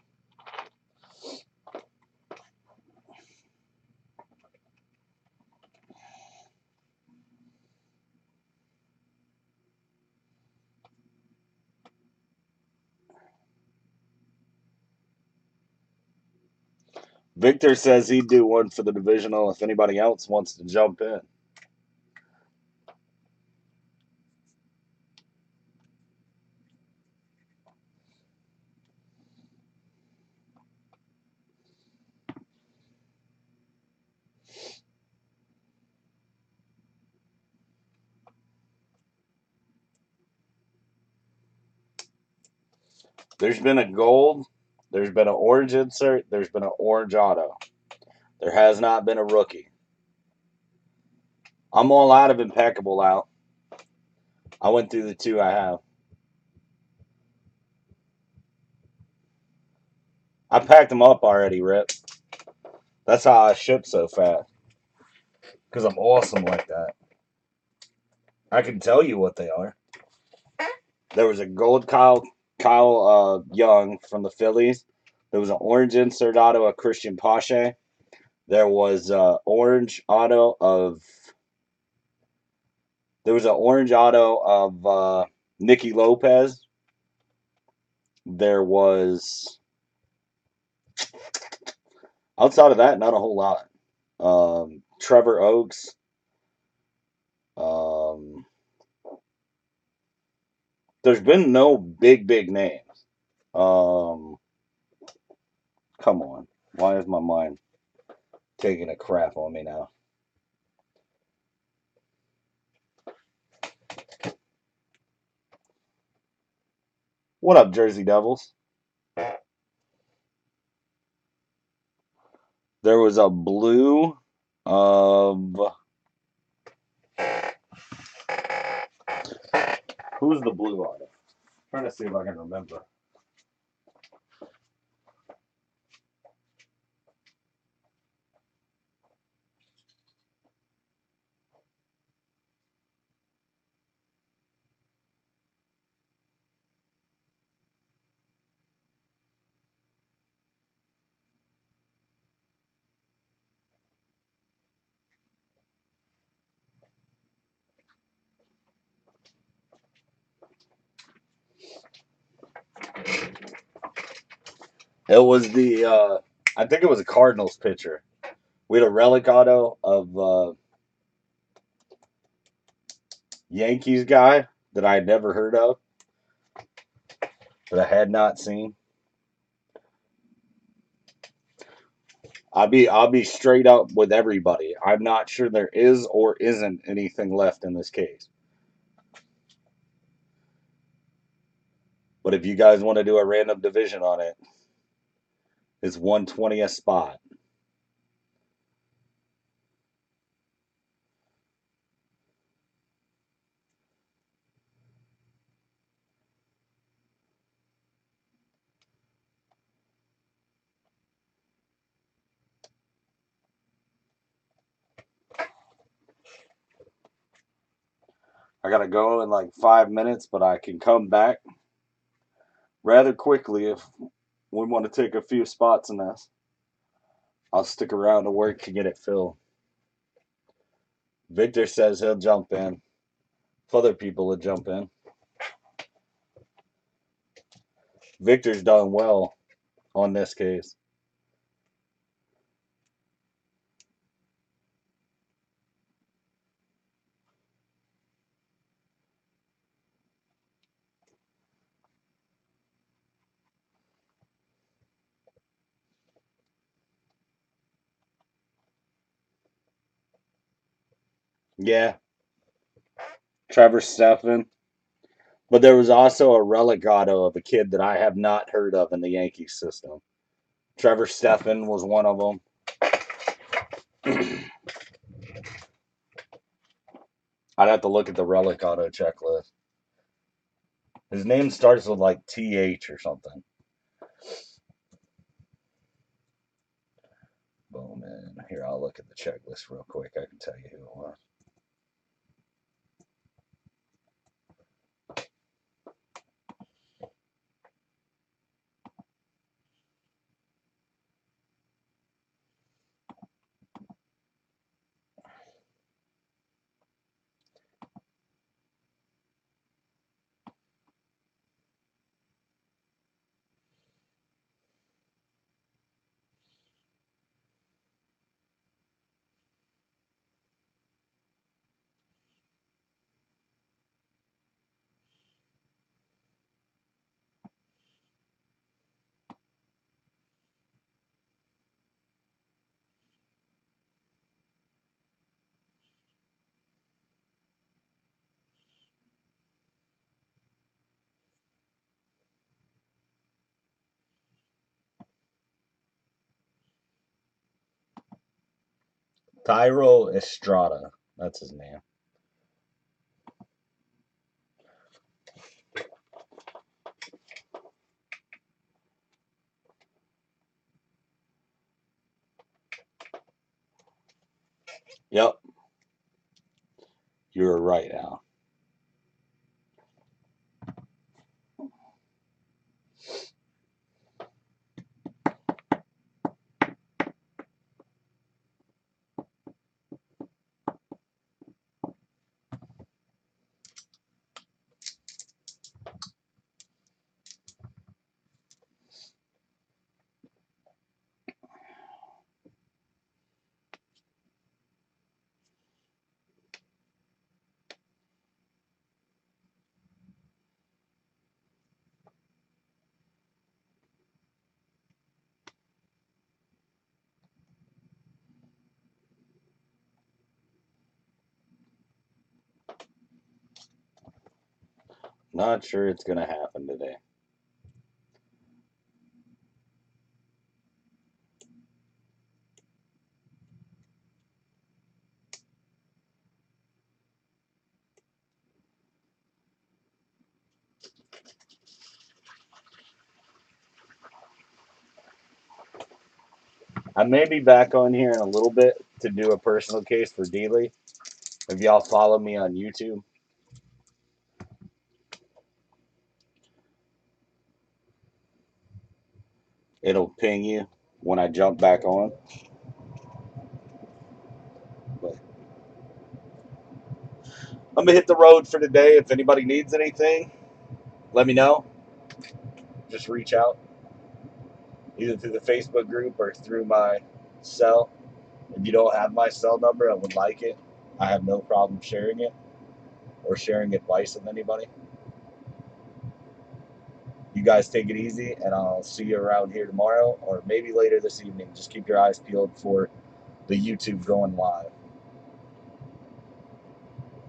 Victor says he'd do one for the divisional if anybody else wants to jump in. There's been a gold, there's been an orange insert, there's been an orange auto. There has not been a rookie. I'm all out of impeccable out. I went through the 2 I have. I packed them up already, Rip. That's how I ship so fast. Because I'm awesome like that. I can tell you what they are. There was a gold Kyle Young from the Phillies. There was an orange insert auto of Christian Pache. There was orange auto of. There was an orange auto of Nicky Lopez. There was. Outside of that, not a whole lot. Trevor Oaks. There's been no big names. Come on. Why is my mind taking a crap on me now? What up, Jersey Devils? There was a blue of Who's the blue auto? Trying to see if I can remember. It was I think it was a Cardinals pitcher. We had a relic auto of Yankees guy that I had never heard of, that I had not seen. I'll be straight up with everybody. I'm not sure there is or isn't anything left in this case. But if you guys want to do a random division on it, it's 120th spot. I gotta go in like 5 minutes, but I can come back rather quickly if we want to take a few spots in this. I'll stick around to work to get it filled. Victor says he'll jump in. If other people would jump in. Victor's done well on this case. Yeah, Trevor Stephan. But there was also a relic auto of a kid that I have not heard of in the Yankees system. Trevor Stephan was one of them. I'd have to look at the relic auto checklist. His name starts with like TH or something. Boom, and here, I'll look at the checklist real quick. I can tell you who it was. Thairo Estrada. That's his name. Yep. You're right, Al. Not sure it's going to happen today. I may be back on here in a little bit to do a personal case for Dealey. If y'all follow me on YouTube, it'll ping you when I jump back on. But I'm gonna hit the road for today. If anybody needs anything, let me know. Just reach out either through the Facebook group or through my cell. If you don't have my cell number and would like it, I have no problem sharing it or sharing advice with anybody. You guys take it easy, and I'll see you around here tomorrow or maybe later this evening. Just keep your eyes peeled for the YouTube going live.